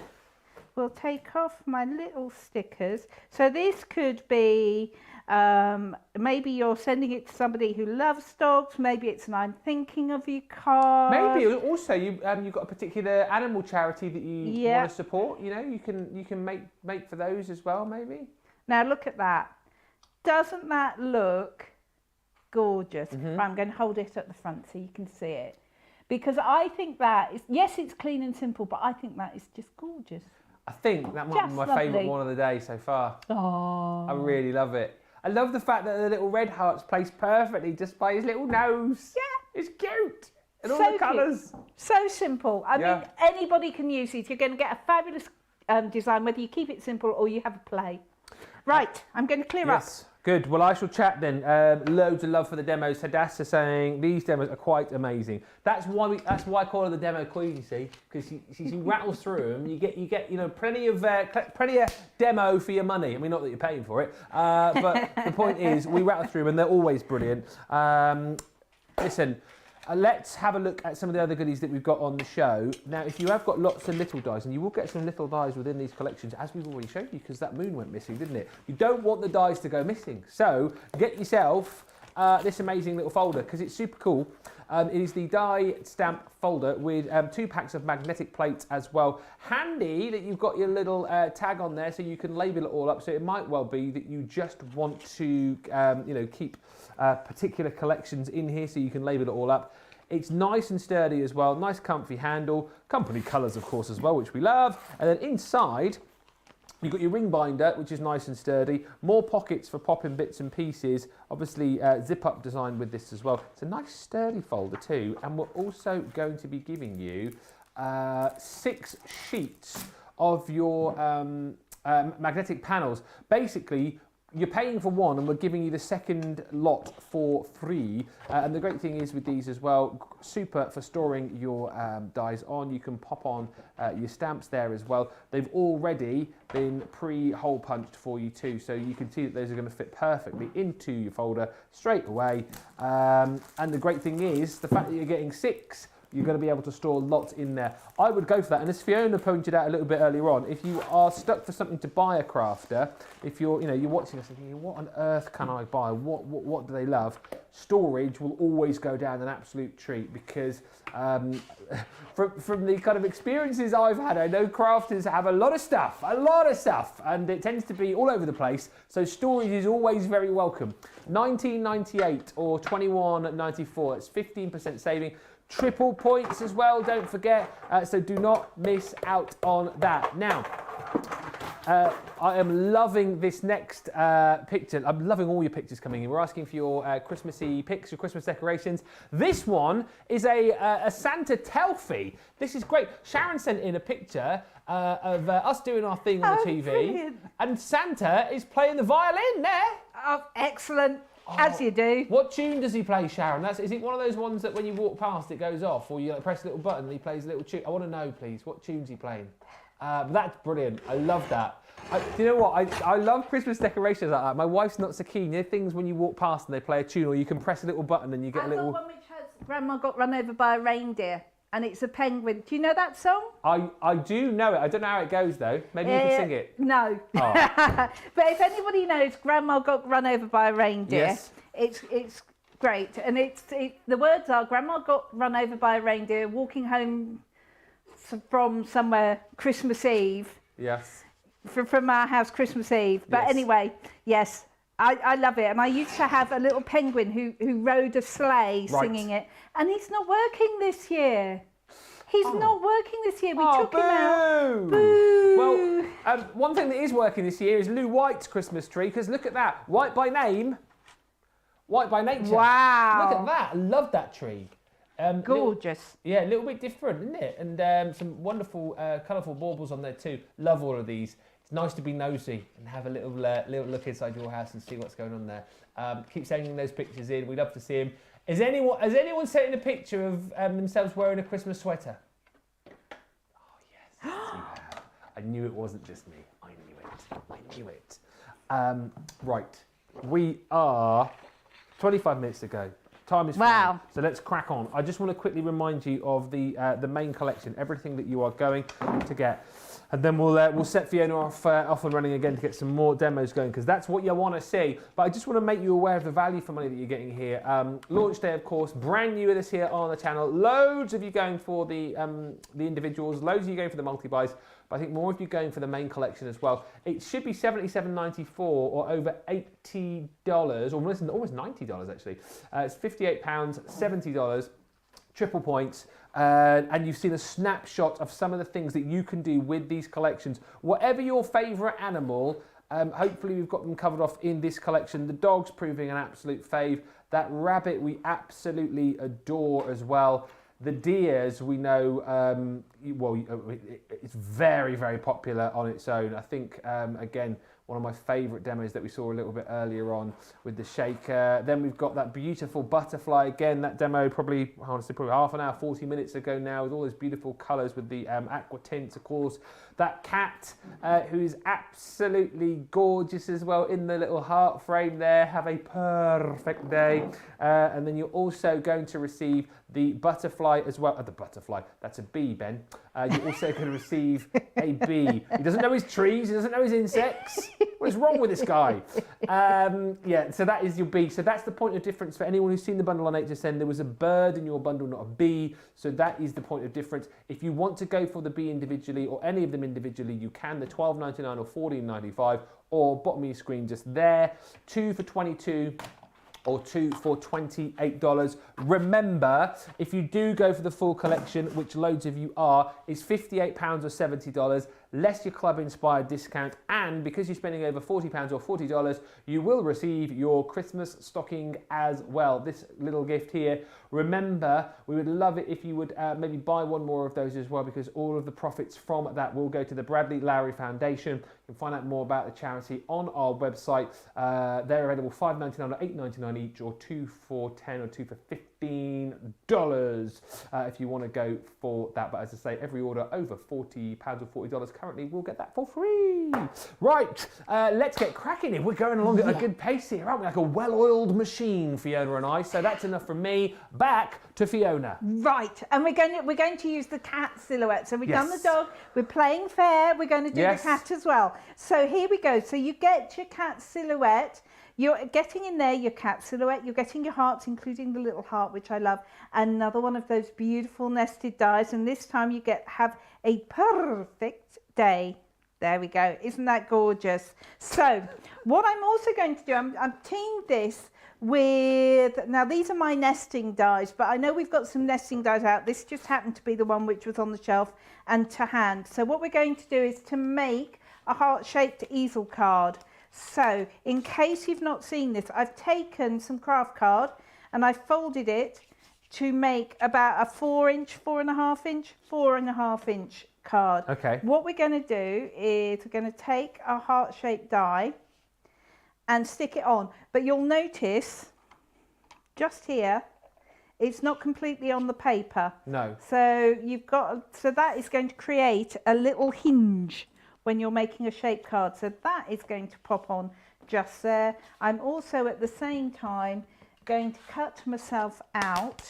we'll take off my little stickers. So this could be, maybe you're sending it to somebody who loves dogs. Maybe it's an I'm thinking of you card. Maybe also you've got a particular animal charity that you want to support. You know, you can make for those as well. Maybe. Now look at that. Doesn't that look gorgeous? Mm-hmm. Right, I'm going to hold it at the front so you can see it, because I think that is, yes, it's clean and simple, but I think that is just gorgeous. I think that might be my favourite one of the day so far. Oh, I really love it. I love the fact that the little red heart's placed perfectly just by his little nose. Yeah. It's cute. And all So the colours. so simple. I mean, anybody can use it. You're going to get a fabulous design, whether you keep it simple or you have a play. Right, I'm going to clear up. Good. Well, I shall chat then. Loads of love for the demos. Hadassah saying these demos are quite amazing. That's why I call her the demo queen. You see, because she rattles through them. You get plenty of demo for your money. I mean, not that you're paying for it, but the point is we rattle through them and they're always brilliant. Listen. Let's have a look at some of the other goodies that we've got on the show. Now, if you have got lots of little dies, and you will get some little dies within these collections, as we've already showed you, because that moon went missing, didn't it? You don't want the dies to go missing. So get yourself this amazing little folder, because it's super cool. It is the die stamp folder with 2 packs of magnetic plates as well. Handy that you've got your little tag on there so you can label it all up. So it might well be that you just want to keep particular collections in here so you can label it all up. It's nice and sturdy as well, nice comfy handle, company colours of course as well, which we love. And then inside you've got your ring binder, which is nice and sturdy, more pockets for popping bits and pieces, obviously zip up design with this as well. It's a nice sturdy folder too, and we're also going to be giving you 6 sheets of your magnetic panels. Basically, you're paying for one and we're giving you the second lot for free. And the great thing is with these as well, super for storing your dies on. You can pop on your stamps there as well. They've already been pre-hole punched for you too. So you can see that those are going to fit perfectly into your folder straight away. And the great thing is the fact that you're getting 6, you're going to be able to store lots in there. I would go for that. And as Fiona pointed out a little bit earlier on, if you are stuck for something to buy a crafter, if you're watching us thinking, what on earth can I buy? What do they love? Storage will always go down an absolute treat, because from the kind of experiences I've had, I know crafters have a lot of stuff, and it tends to be all over the place. So storage is always very welcome. $19.98 or $21.94. It's 15% saving. Triple points as well, don't forget, so do not miss out on that. Now, I am loving this next picture. I'm loving all your pictures coming in. We're asking for your Christmassy pics, your Christmas decorations. This one is a Santa Telfie. This is great. Sharon sent in a picture of us doing our thing on the TV. Brilliant. And Santa is playing the violin there. Oh, excellent. As you do. What tune does he play, Sharon? Is it one of those ones that when you walk past it goes off, or you press a little button and he plays a little tune? I want to know, please, what tune's he playing? That's brilliant. I love that. Do you know what? I love Christmas decorations like that. My wife's not so keen. You know, things when you walk past and they play a tune, or you can press a little button and you get a little... I've got one which has Grandma got run over by a reindeer. and it's a penguin. Do you know that song? I do know it. I don't know how it goes though. Maybe you can sing it. No. Oh. But if anybody knows Grandma Got Run Over by a Reindeer, Yes. it's great. And the words are Grandma got run over by a reindeer walking home from somewhere Christmas Eve. Yes. From our house Christmas Eve. But Yes. anyway, yes. I love it, and I used to have a little penguin who rode a sleigh singing it, and he's not working this year. He's not working this year. We took him out. Boo! Well, one thing that is working this year is Lou White's Christmas tree, because look at that. White by name, white by nature. Wow. Look at that. I love that tree. Gorgeous. Yeah, a little bit different, isn't it? And some wonderful, colourful baubles on there too. Love all of these. It's nice to be nosy and have a little look inside your house and see what's going on there. Keep sending those pictures in. We'd love to see them. Has anyone sent in a picture of themselves wearing a Christmas sweater? Oh yes, yes you have. I knew it wasn't just me. I knew it. Right, we are 25 minutes to go. Time is flying. So let's crack on. I just want to quickly remind you of the main collection, everything that you are going to get. And then we'll set Fiona off and running again to get some more demos going, because that's what you want to see. But I just want to make you aware of the value for money that you're getting here. Launch day, of course, brand new with us here on the channel. Loads of you going for the individuals, loads of you going for the multi-buys, but I think more of you going for the main collection as well. It should be $77.94 or over $80, or almost $90 actually. It's £58, $70. Triple points, and you've seen a snapshot of some of the things that you can do with these collections. Whatever your favourite animal, hopefully we've got them covered off in this collection. The dog's proving an absolute fave. That rabbit we absolutely adore as well. The deers we know, it's very, very popular on its own. I think, again, one of my favourite demos that we saw a little bit earlier on with the shaker. Then we've got that beautiful butterfly. Again, that demo probably half an hour, 40 minutes ago now, with all those beautiful colours with the aqua tints, of course. That cat, who is absolutely gorgeous as well in the little heart frame there. Have a perfect day. And then you're also going to receive the butterfly as well. The butterfly, that's a bee, Ben. You're also going to receive a bee. He doesn't know his trees, he doesn't know his insects. What is wrong with this guy? Yeah, so that is your bee. So that's the point of difference for anyone who's seen the bundle on HSN. There was a bird in your bundle, not a bee. So that is the point of difference. If you want to go for the bee individually or any of them individually, you can. The $12.99 or $14.95, or bottom of your screen just there. 2 for $22. Or 2 for $28. Remember, if you do go for the full collection, which loads of you are, is £58 or $70, less your club inspired discount, and because you're spending over £40 or $40, you will receive your Christmas stocking as well. This little gift here. Remember, we would love it if you would maybe buy one more of those as well, because all of the profits from that will go to the Bradley Lowry Foundation. You can find out more about the charity on our website. They're available $5.99 or $8.99 each, or 2 for $10 or 2 for $15 if you want to go for that. But as I say, every order over £40 or $40 currently will get that for free. Right, let's get cracking here. We're going along at a good pace here, aren't we? Like a well-oiled machine, Fiona and I. So that's enough from me. Back to Fiona. Right, and we're going to use the cat silhouette. So we've done the dog. We're playing fair. We're going to do the cat as well. So here we go. So you get your cat silhouette. You're getting in there your cat silhouette, you're getting your hearts, including the little heart, which I love, another one of those beautiful nested dies, and this time you have a perfect day. There we go. Isn't that gorgeous? So what I'm also going to do, I've teamed this with, now these are my nesting dies, but I know we've got some nesting dies out. This just happened to be the one which was on the shelf and to hand. So what we're going to do is to make a heart-shaped easel card. So in case you've not seen this, I've taken some craft card and I folded it to make about a 4-inch, 4.5 inch card. Okay. What we're going to do is we're going to take a heart-shaped die and stick it on. But you'll notice just here, it's not completely on the paper. No. So so that is going to create a little hinge when you're making a shape card. So that is going to pop on just there. I'm also at the same time going to cut myself out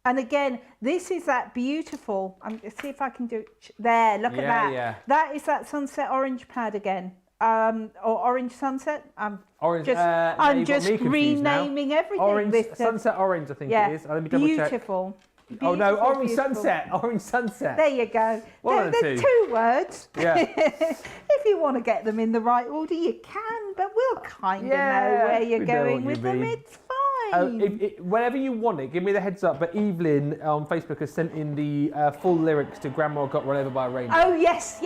And again, this is that beautiful, let's see if I can do it. There, look at that. Yeah. That is that sunset orange pad again. Or orange sunset. I'm Orange. just renaming everything. Orange, sunset orange, I think it is. Let me double check. Beautiful. Oh no, orange Beautiful. sunset. Orange sunset. There you go. One of the They're two. 2 words. Yeah. If you want to get them in the right order, you can, but we'll kind of know where you're we know going what with you them. mean. It's fine. Whenever you want it, give me the heads up. But Evelyn on Facebook has sent in the full lyrics to Grandma Got Run Over by a Reindeer. Oh, yes.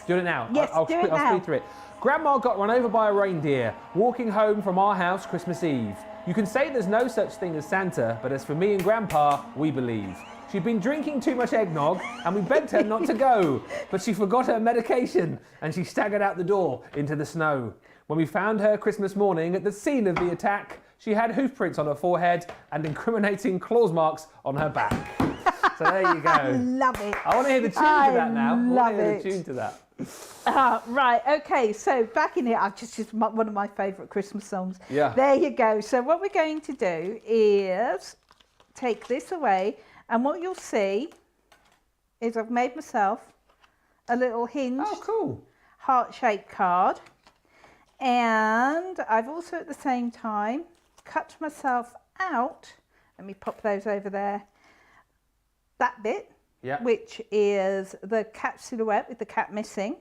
Do it now. Yes, I'll do it now. speed through it. Grandma got run over by a reindeer, walking home from our house Christmas Eve. You can say there's no such thing as Santa, but as for me and Grandpa, we believe. She'd been drinking too much eggnog, and we begged her not to go, but she forgot her medication, and she staggered out the door into the snow. When we found her Christmas morning at the scene of the attack, she had hoof prints on her forehead and incriminating claws marks on her back. So there you go. Love it. I want to hear the tune to that now. Love I want to hear it. the tune to that. Right, okay, so back in here, just one of my favourite Christmas songs. Yeah. There you go. So what we're going to do is take this away, and what you'll see is I've made myself a little hinged heart-shaped card, and I've also at the same time cut myself out, let me pop those over there, that bit, which is the cat silhouette with the cat missing,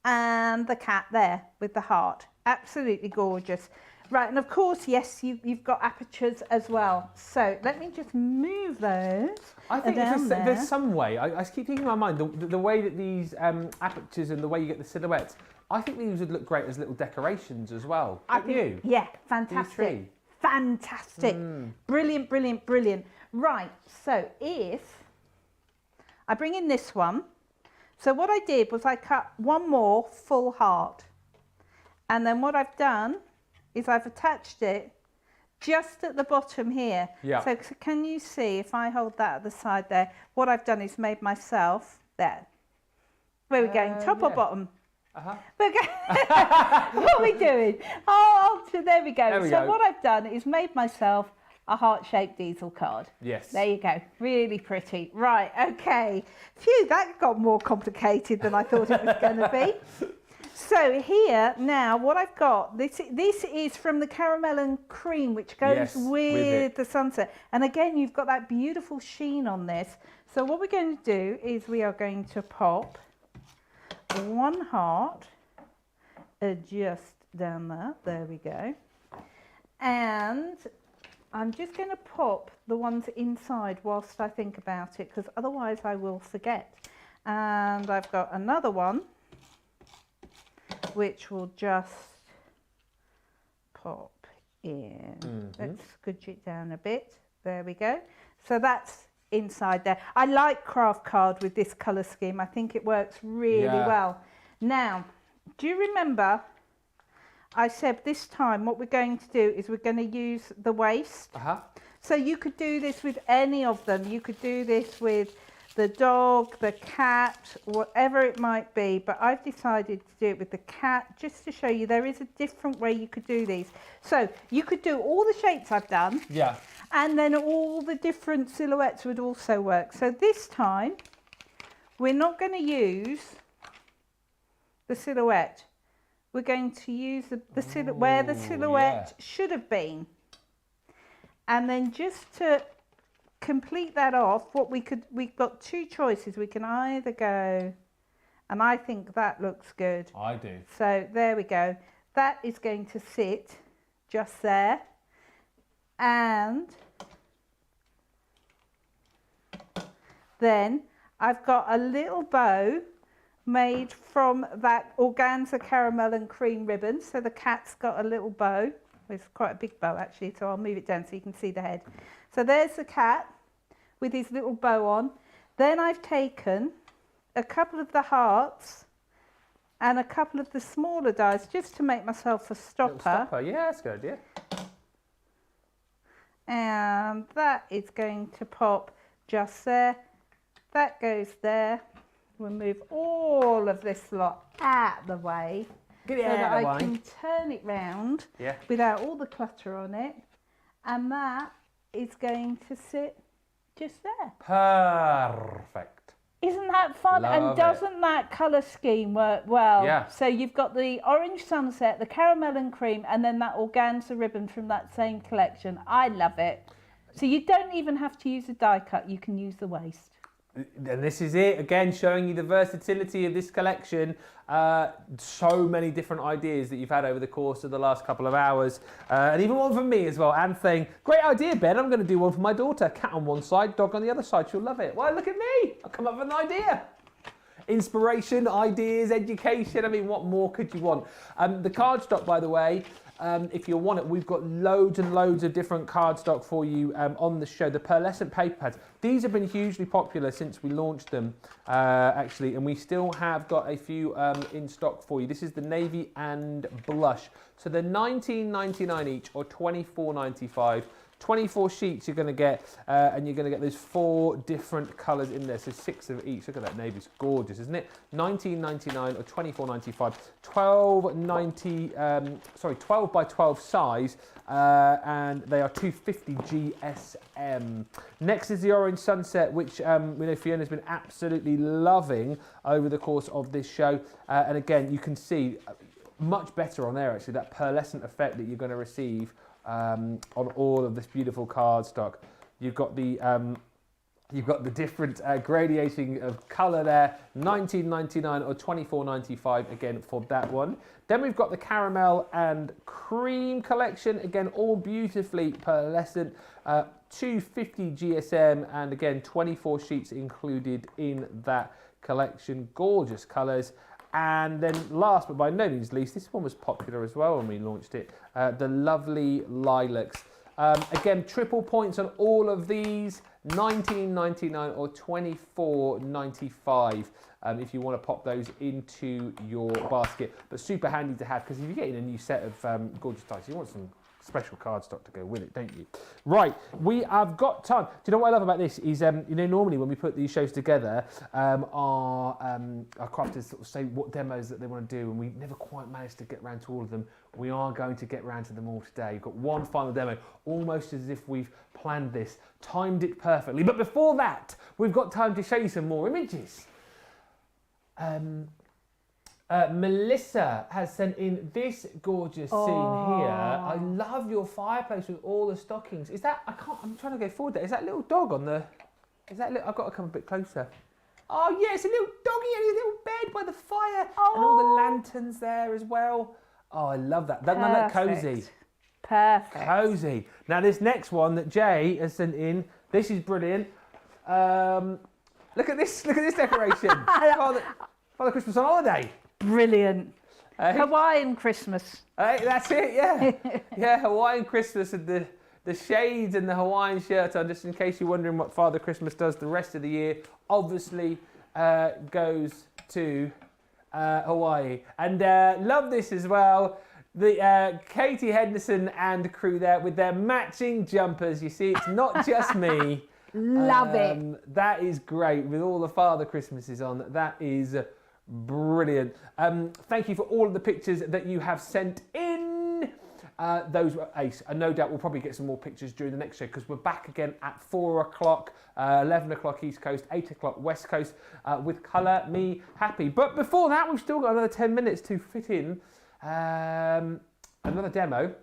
and the cat there with the heart. Absolutely gorgeous. Right, and of course, yes, you've got apertures as well. So let me just move those. I think down there's some way, I keep thinking in my mind, the way that these apertures and the way you get the silhouettes, I think these would look great as little decorations as well. I think, yeah, fantastic. Fantastic. Brilliant, brilliant, brilliant. Right, so if I bring in this one, so what I did was I cut one more full heart, and then what I've done is I've attached it just at the bottom here. Yeah. So can you see, if I hold that at the side there, what I've done is made myself there. Where are we going, top or bottom? We're going, what are we doing? Oh, so there we go. So what I've done is made myself a heart-shaped diesel card. Yes. There you go. Really pretty. Right, okay. Phew, that got more complicated than I thought it was going to be. So here, now, what I've got, this is from the caramel and cream, which goes with the sunset. And again, you've got that beautiful sheen on this. So what we're going to do is we are going to pop one heart just down there. There we go. And I'm just going to pop the ones inside whilst I think about it, because otherwise I will forget. And I've got another one which will just pop in. Let's scooch it down a bit. There we go. So that's inside there. I like craft card with this colour scheme. I think it works really well. Now, do you remember I said this time what we're going to do is we're going to use the waist. So you could do this with any of them. You could do this with the dog, the cat, whatever it might be, but I've decided to do it with the cat just to show you there is a different way you could do these. So you could do all the shapes I've done, and then all the different silhouettes would also work. So this time we're not going to use the silhouette. We're going to use the silhouette where the silhouette should have been, and then just to complete that off, we've got two choices. We can either go, and I think that looks good. I do. So there we go. That is going to sit just there, and then I've got a little bow made from that organza caramel and cream ribbon. So the cat's got a little bow. It's quite a big bow actually, so I'll move it down so you can see the head. So there's the cat with his little bow on. Then I've taken a couple of the hearts and a couple of the smaller dies just to make myself a stopper. Yeah, that's good, yeah. And that is going to pop just there. That goes there. We'll move all of this lot out the way so that I can turn it round without all the clutter on it. And that is going to sit just there. Perfect. Isn't that fun? Love and it. doesn't that colour scheme work well? Yeah. So you've got the orange sunset, the caramel and cream, and then that organza ribbon from that same collection. I love it. So you don't even have to use a die cut, you can use the waste. And this is it, again, showing you the versatility of this collection. So many different ideas that you've had over the course of the last couple of hours. And even one from me as well. Anne saying, great idea, Ben. I'm going to do one for my daughter. Cat on one side, dog on the other side. She'll love it. Well, look at me. I've come up with an idea. Inspiration, ideas, education. I mean, what more could you want? The cardstock, by the way, if you want it, we've got loads and loads of different cardstock for you on the show. The pearlescent paper pads. These have been hugely popular since we launched them, actually, and we still have got a few in stock for you. This is the navy and blush. So they're $19.99 each or $24.95. 24 sheets you're going to get, and you're going to get those 4 different colours in there, so 6 of each. Look at that navy, it's gorgeous, isn't it? $19.99 or $24.95. 12 by 12 size, and they are 250 GSM. Next is the orange sunset, which we know Fiona's been absolutely loving over the course of this show, and again, you can see much better on there actually, that pearlescent effect that you're going to receive on all of this beautiful cardstock. You've got the different gradating of colour there, $19.99 or $24.95 again for that one. Then we've got the caramel and cream collection, again all beautifully pearlescent, 250 GSM, and again 24 sheets included in that collection. Gorgeous colours. And then last but by no means least, this one was popular as well when we launched it, the lovely lilacs. Again, triple points on all of these, $19.99 or $24.95 if you want to pop those into your basket. But super handy to have, because if you're getting a new set of gorgeous dice, you want some special cardstock to go with it, don't you? Right, we have got time. Do you know what I love about this is, you know, normally when we put these shows together, our crafters sort of say what demos that they want to do, and we never quite managed to get around to all of them. We are going to get around to them all today. We've got one final demo, almost as if we've planned this, timed it perfectly. But before that, we've got time to show you some more images. Melissa has sent in this gorgeous scene here. I love your fireplace with all the stockings. Is that, I'm trying to go forward there. Is that little dog on the, I've got to come a bit closer. Oh yeah, it's a little doggy and his little bed by the fire. And all the lanterns there as well. Oh, I love that. Doesn't that look cozy? Perfect. Cozy. Now this next one that Jay has sent in, this is brilliant. Look at this decoration. Father Christmas on holiday. Brilliant. Hawaiian Christmas. That's it, yeah. Yeah, Hawaiian Christmas and the shades and the Hawaiian shirt on, just in case you're wondering what Father Christmas does the rest of the year, obviously goes to Hawaii. And love this as well. The Katie Henderson and crew there with their matching jumpers. You see, it's not just me. Love it. That is great with all the Father Christmases on. That is brilliant. Thank you for all of the pictures that you have sent in. Those were ace. And no doubt we'll probably get some more pictures during the next show, because we're back again at 4 o'clock, 11 o'clock East Coast, 8 o'clock West Coast with Colour Me Happy. But before that, we've still got another 10 minutes to fit in another demo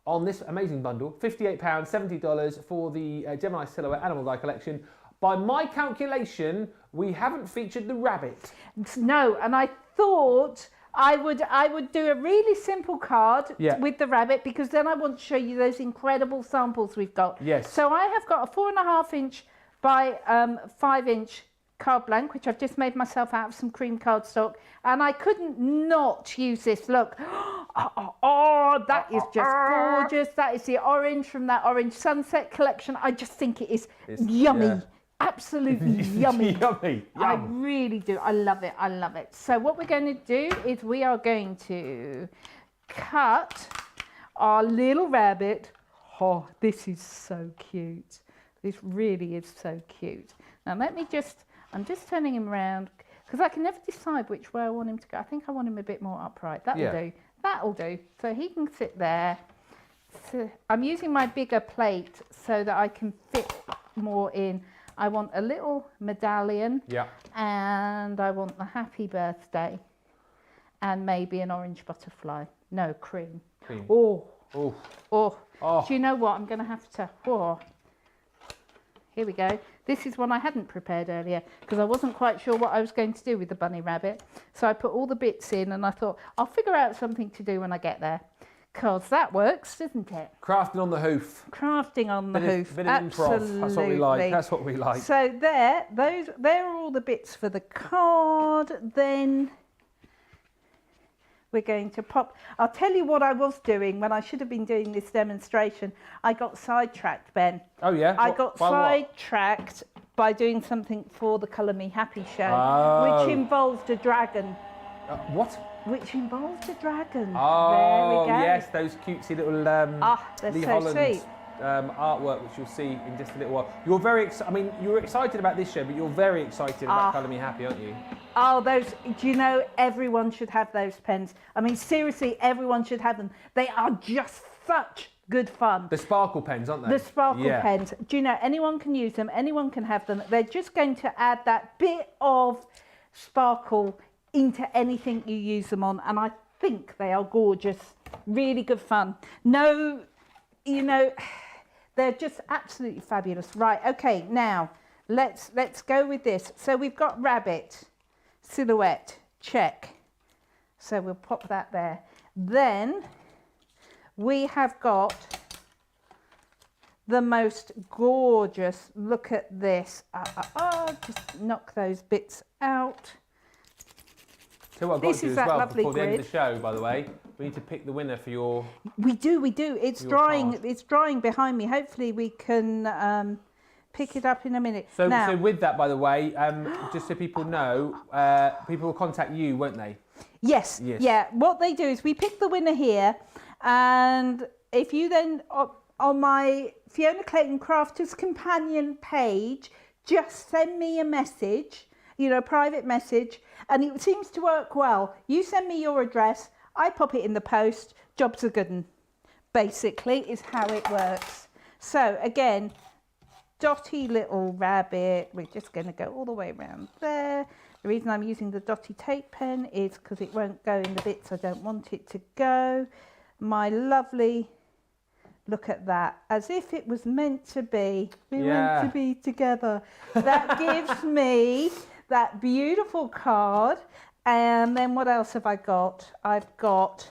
on this amazing bundle. £58, $70 for the Gemini Silhouette Animal Die Collection. By my calculation, we haven't featured the rabbit. No, and I thought I would do a really simple card with the rabbit, because then I want to show you those incredible samples we've got. Yes. So I have got a 4.5 inch by 5 inch card blank, which I've just made myself out of some cream cardstock, and I couldn't not use this. Look. Oh, that is just gorgeous. That is the orange from that Orange Sunset collection. I just think it's yummy. Yeah. Absolutely yummy. Yummy. I really do. I love it. I love it. So what we're going to do is we are going to cut our little rabbit. Oh, this is so cute. This really is so cute. Now let me I'm just turning him around, because I can never decide which way I want him to go. I think I want him a bit more upright. That'll do. That'll do. So he can sit there. So I'm using my bigger plate so that I can fit more in. I want a little medallion. Yeah. And I want the happy birthday. And maybe an orange butterfly. No, cream. Cream. Oh. Oh. Oh. Oh. Do you know what? I'm going to have to... Oh. Here we go. This is one I hadn't prepared earlier because I wasn't quite sure what I was going to do with the bunny rabbit. So I put all the bits in and I thought, I'll figure out something to do when I get there. Because that works, doesn't it? Crafting on the hoof. Crafting on the hoof. Bit of improv. That's what we like. That's what we like. So there are all the bits for the card. Then we're going to pop. I'll tell you what I was doing when I should have been doing this demonstration. I got sidetracked, Ben. Oh yeah? I got sidetracked by doing something for the Colour Me Happy show, which involved a dragon. What? Which involved a dragon. Oh, there we go. yes, those cutesy little they're Lee so Holland sweet. Artwork, which you'll see in just a little while. You're very excited. I mean, you're excited about this show, but you're very excited about Colour Me Happy, aren't you? Oh, those, do you know, everyone should have those pens. I mean, seriously, everyone should have them. They are just such good fun. The sparkle pens, aren't they? The sparkle pens. Do you know, anyone can use them, anyone can have them. They're just going to add that bit of sparkle into anything you use them on, and I think they are gorgeous. Really good fun. No, you know, they're just absolutely fabulous. Right, okay, now let's go with this. So we've got rabbit, silhouette, check. So we'll pop that there. Then we have got the most gorgeous, look at this. Just knock those bits out. So what I've got to do as well before the end of the show, by the way, we need to pick the winner for your... We do. It's drying. It's drying behind me. Hopefully we can pick it up in a minute. So with that, by the way, just so people know, people will contact you, won't they? Yes. Yeah. What they do is we pick the winner here, and if you then on my Fiona Clayton Crafters Companion page, just send me a message, you know, a private message, and it seems to work well. You send me your address, I pop it in the post, jobs are good 'un. Basically is how it works. So again, dotty little rabbit, we're just going to go all the way around there. The reason I'm using the dotty tape pen is because it won't go in the bits I don't want it to go. My lovely, look at that, as if it was meant to be. We meant to be together. That gives me that beautiful card. And then what else have I got? I've got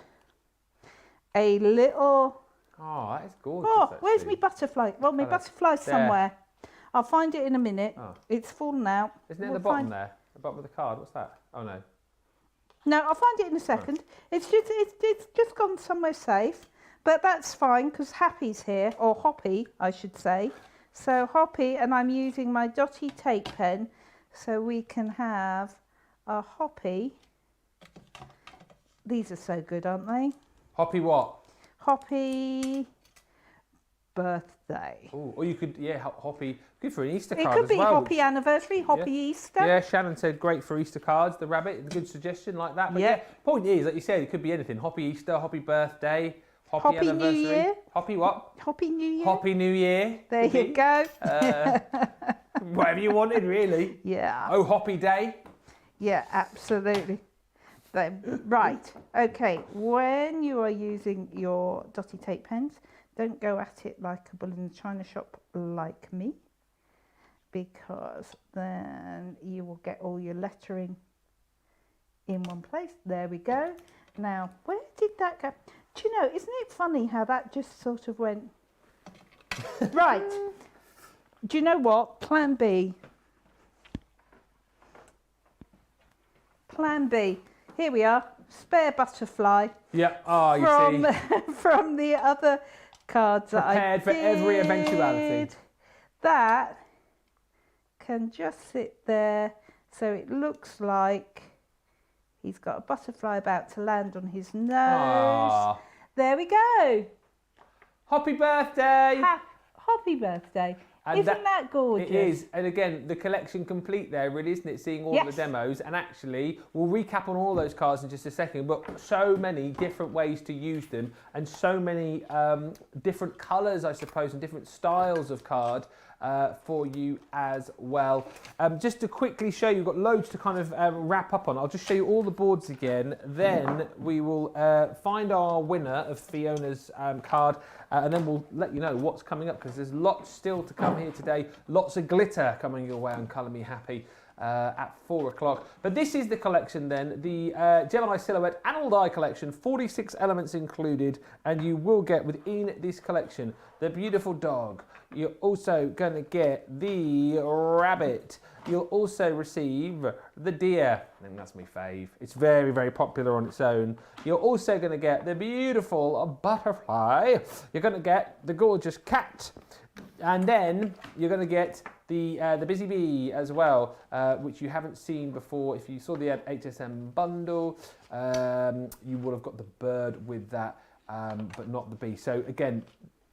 a little... Oh, that is gorgeous. Oh, where's my butterfly? Well, my butterfly's somewhere. I'll find it in a minute. Oh. It's fallen out. Isn't it at the bottom there? The bottom of the card? What's that? Oh, no. No, I'll find it in a second. Oh. It's just gone somewhere safe. But that's fine because Happy's here, or Hoppy, I should say. So Hoppy, and I'm using my dotty tape pen so we can have a Hoppy. These are so good, aren't they? Hoppy what? Hoppy birthday. Ooh, or you could, Hoppy, good for an Easter card as well. It could be Hoppy anniversary, Hoppy Easter. Yeah, Shannon said great for Easter cards. The rabbit, a good suggestion like that. But point is, like you said, it could be anything. Hoppy Easter, Hoppy birthday, Hoppy anniversary. New Year. Hoppy what? Hoppy New Year. Hoppy New Year. There you go. Whatever you wanted, really. Yeah. Oh, Hoppy Day. Yeah, absolutely. Right, okay, when you are using your dotty tape pens, don't go at it like a bull in the china shop like me, because then you will get all your lettering in one place. There we go. Now, where did that go? Do you know, isn't it funny how that just sort of went? Right, do you know what? Plan B. Plan B. Here we are, spare butterfly. Yeah, you see. From the other cards that I did. Prepared for every eventuality. That can just sit there, so it looks like he's got a butterfly about to land on his nose. Aww. There we go. Happy birthday. Happy birthday. And isn't that gorgeous? It is. And again, the collection complete there, really, isn't it? Seeing all the demos. And actually, we'll recap on all those cards in just a second, but so many different ways to use them and so many different colours, I suppose, and different styles of card. for you as well. Just to quickly show you, we've got loads to kind of wrap up on. I'll just show you all the boards again. Then we will find our winner of Fiona's card, and then we'll let you know what's coming up, because there's lots still to come here today. Lots of glitter coming your way on Colour Me Happy at 4 o'clock. But this is the collection then, the Gemini Silhouette and All Die collection, 46 elements included, and you will get within this collection the beautiful dog. You're also going to get the rabbit. You'll also receive the deer. I think that's my fave. It's very, very popular on its own. You're also going to get the beautiful butterfly. You're going to get the gorgeous cat. And then you're going to get the busy bee as well, which you haven't seen before. If you saw the HSM bundle, you would have got the bird with that, but not the bee. So again,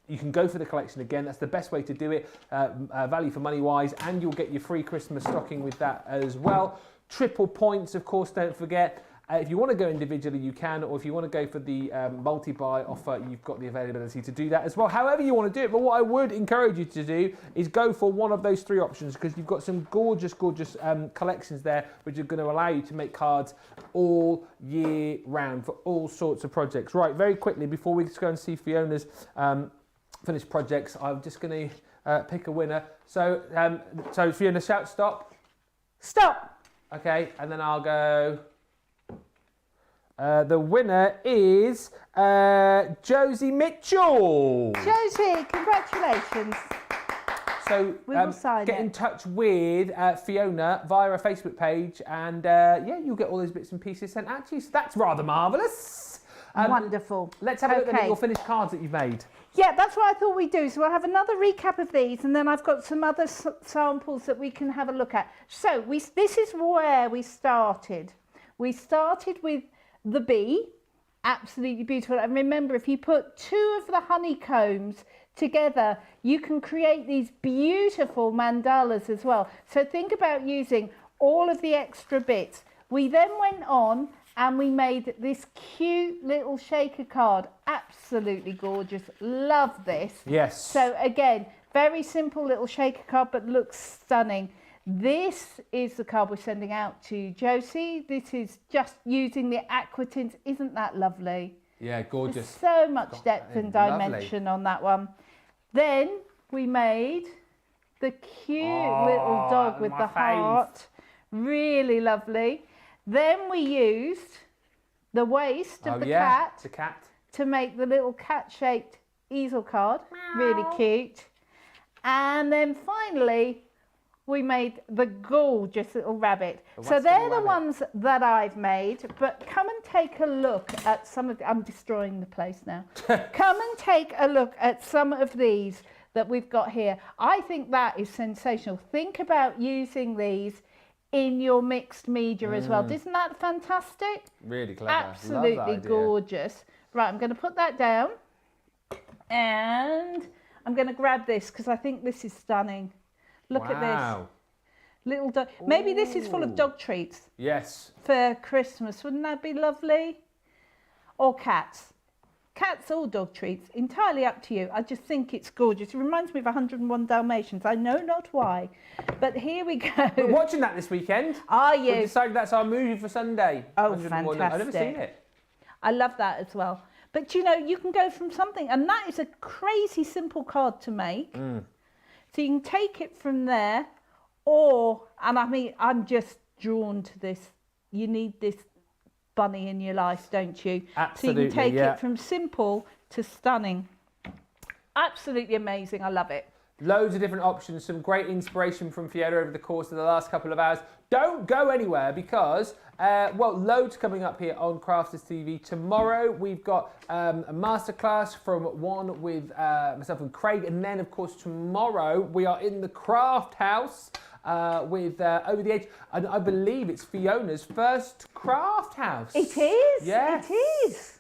you can go for the collection again. That's the best way to do it, value for money wise, and you'll get your free Christmas stocking with that as well. Triple points, of course, don't forget. If you want to go individually, you can, or if you want to go for the multi-buy offer, you've got the availability to do that as well. However you want to do it, but what I would encourage you to do is go for one of those three options, because you've got some gorgeous, gorgeous collections there, which are going to allow you to make cards all year round for all sorts of projects. Right, very quickly, before we go and see Fiona's finished projects, I'm just going to pick a winner. So, so Fiona, shout stop. Stop. Okay, and then I'll go. The winner is Josie Mitchell. Josie, congratulations. So We will sign get it. in touch with Fiona via our Facebook page, and yeah, you'll get all those bits and pieces sent out to you. So that's rather marvellous. Wonderful. Let's have a look at Okay. your finished cards that you've made. Yeah, that's what I thought we'd do. So we'll have another recap of these, and then I've got some other samples that we can have a look at. So this is where we started. We started with the bee, absolutely beautiful. And remember, if you put two of the honeycombs together, you can create these beautiful mandalas as well. So think about using all of the extra bits. We then went on and we made this cute little shaker card. Absolutely gorgeous. Love this. Yes. So again, very simple little shaker card, but looks stunning. This is the card we're sending out to Josie. This is just using the aqua tints. Isn't that lovely? Yeah, gorgeous. There's so much depth that is and dimension on that one. Then we made the cute little dog with my the heart. Really lovely. Then we used the waist of the cat the cat. to make the little cat-shaped easel card. Really cute. And then finally, we made the gorgeous little rabbit. So they're the ones that I've made, but come and take a look at some of I'm destroying the place now. Come and take a look at some of these that we've got here. I think that is sensational. Think about using these in your mixed media as well. Isn't that fantastic? Really clever. Absolutely Love that idea. gorgeous. Right, I'm going to put that down, and I'm going to grab this because I think this is stunning. Look at this. Little dog. Maybe this is full of dog treats Yes. for Christmas. Wouldn't that be lovely? Or cats. Cats or dog treats. Entirely up to you. I just think it's gorgeous. It reminds me of 101 Dalmatians. I know not why. But here we go. We're watching that this weekend. Are We you? decided that's our movie for Sunday. Oh, 101. I've never seen fantastic. it. I love that as well. But you know, you can go from something, and that is a crazy simple card to make. So you can take it from there, and I mean, I'm just drawn to this. You need this bunny in your life, don't you? Absolutely, So you can take yeah. it from simple to stunning. Absolutely amazing. I love it. Loads of different options, some great inspiration from Fiona over the course of the last couple of hours. Don't go anywhere because, well, loads coming up here on Crafters TV. Tomorrow we've got a masterclass from one with myself and Craig, and then of course tomorrow we are in the Craft House with Over the Edge, and I believe it's Fiona's first Craft House. It is. Yes. It is.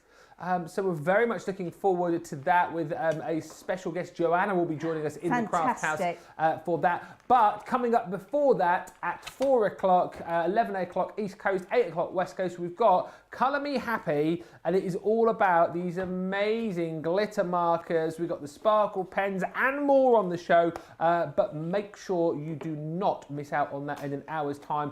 So we're very much looking forward to that with a special guest. Joanna will be joining us in the Craft House for that. But coming up before that at 4 o'clock, 11 o'clock East Coast, 8 o'clock West Coast, we've got Colour Me Happy, and it is all about these amazing glitter markers. We've got the sparkle pens and more on the show, but make sure you do not miss out on that in an hour's time.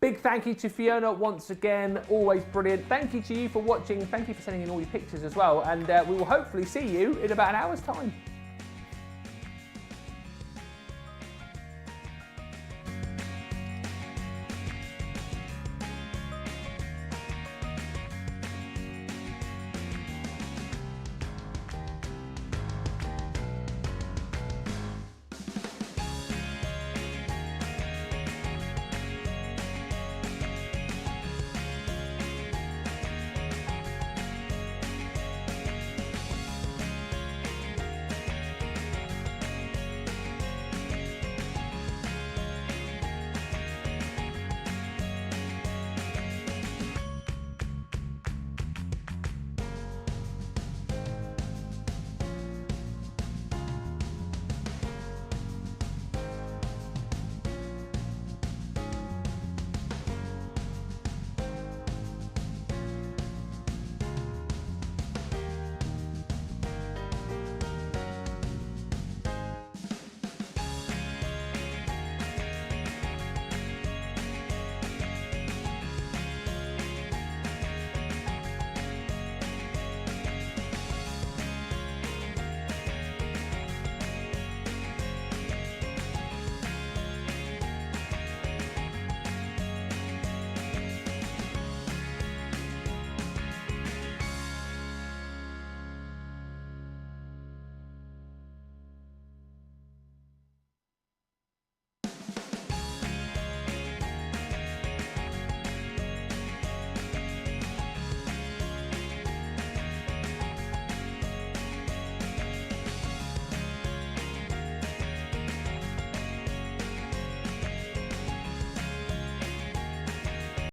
Big thank you to Fiona once again, always brilliant. Thank you to you for watching. Thank you for sending in all your pictures as well. And we will hopefully see you in about an hour's time.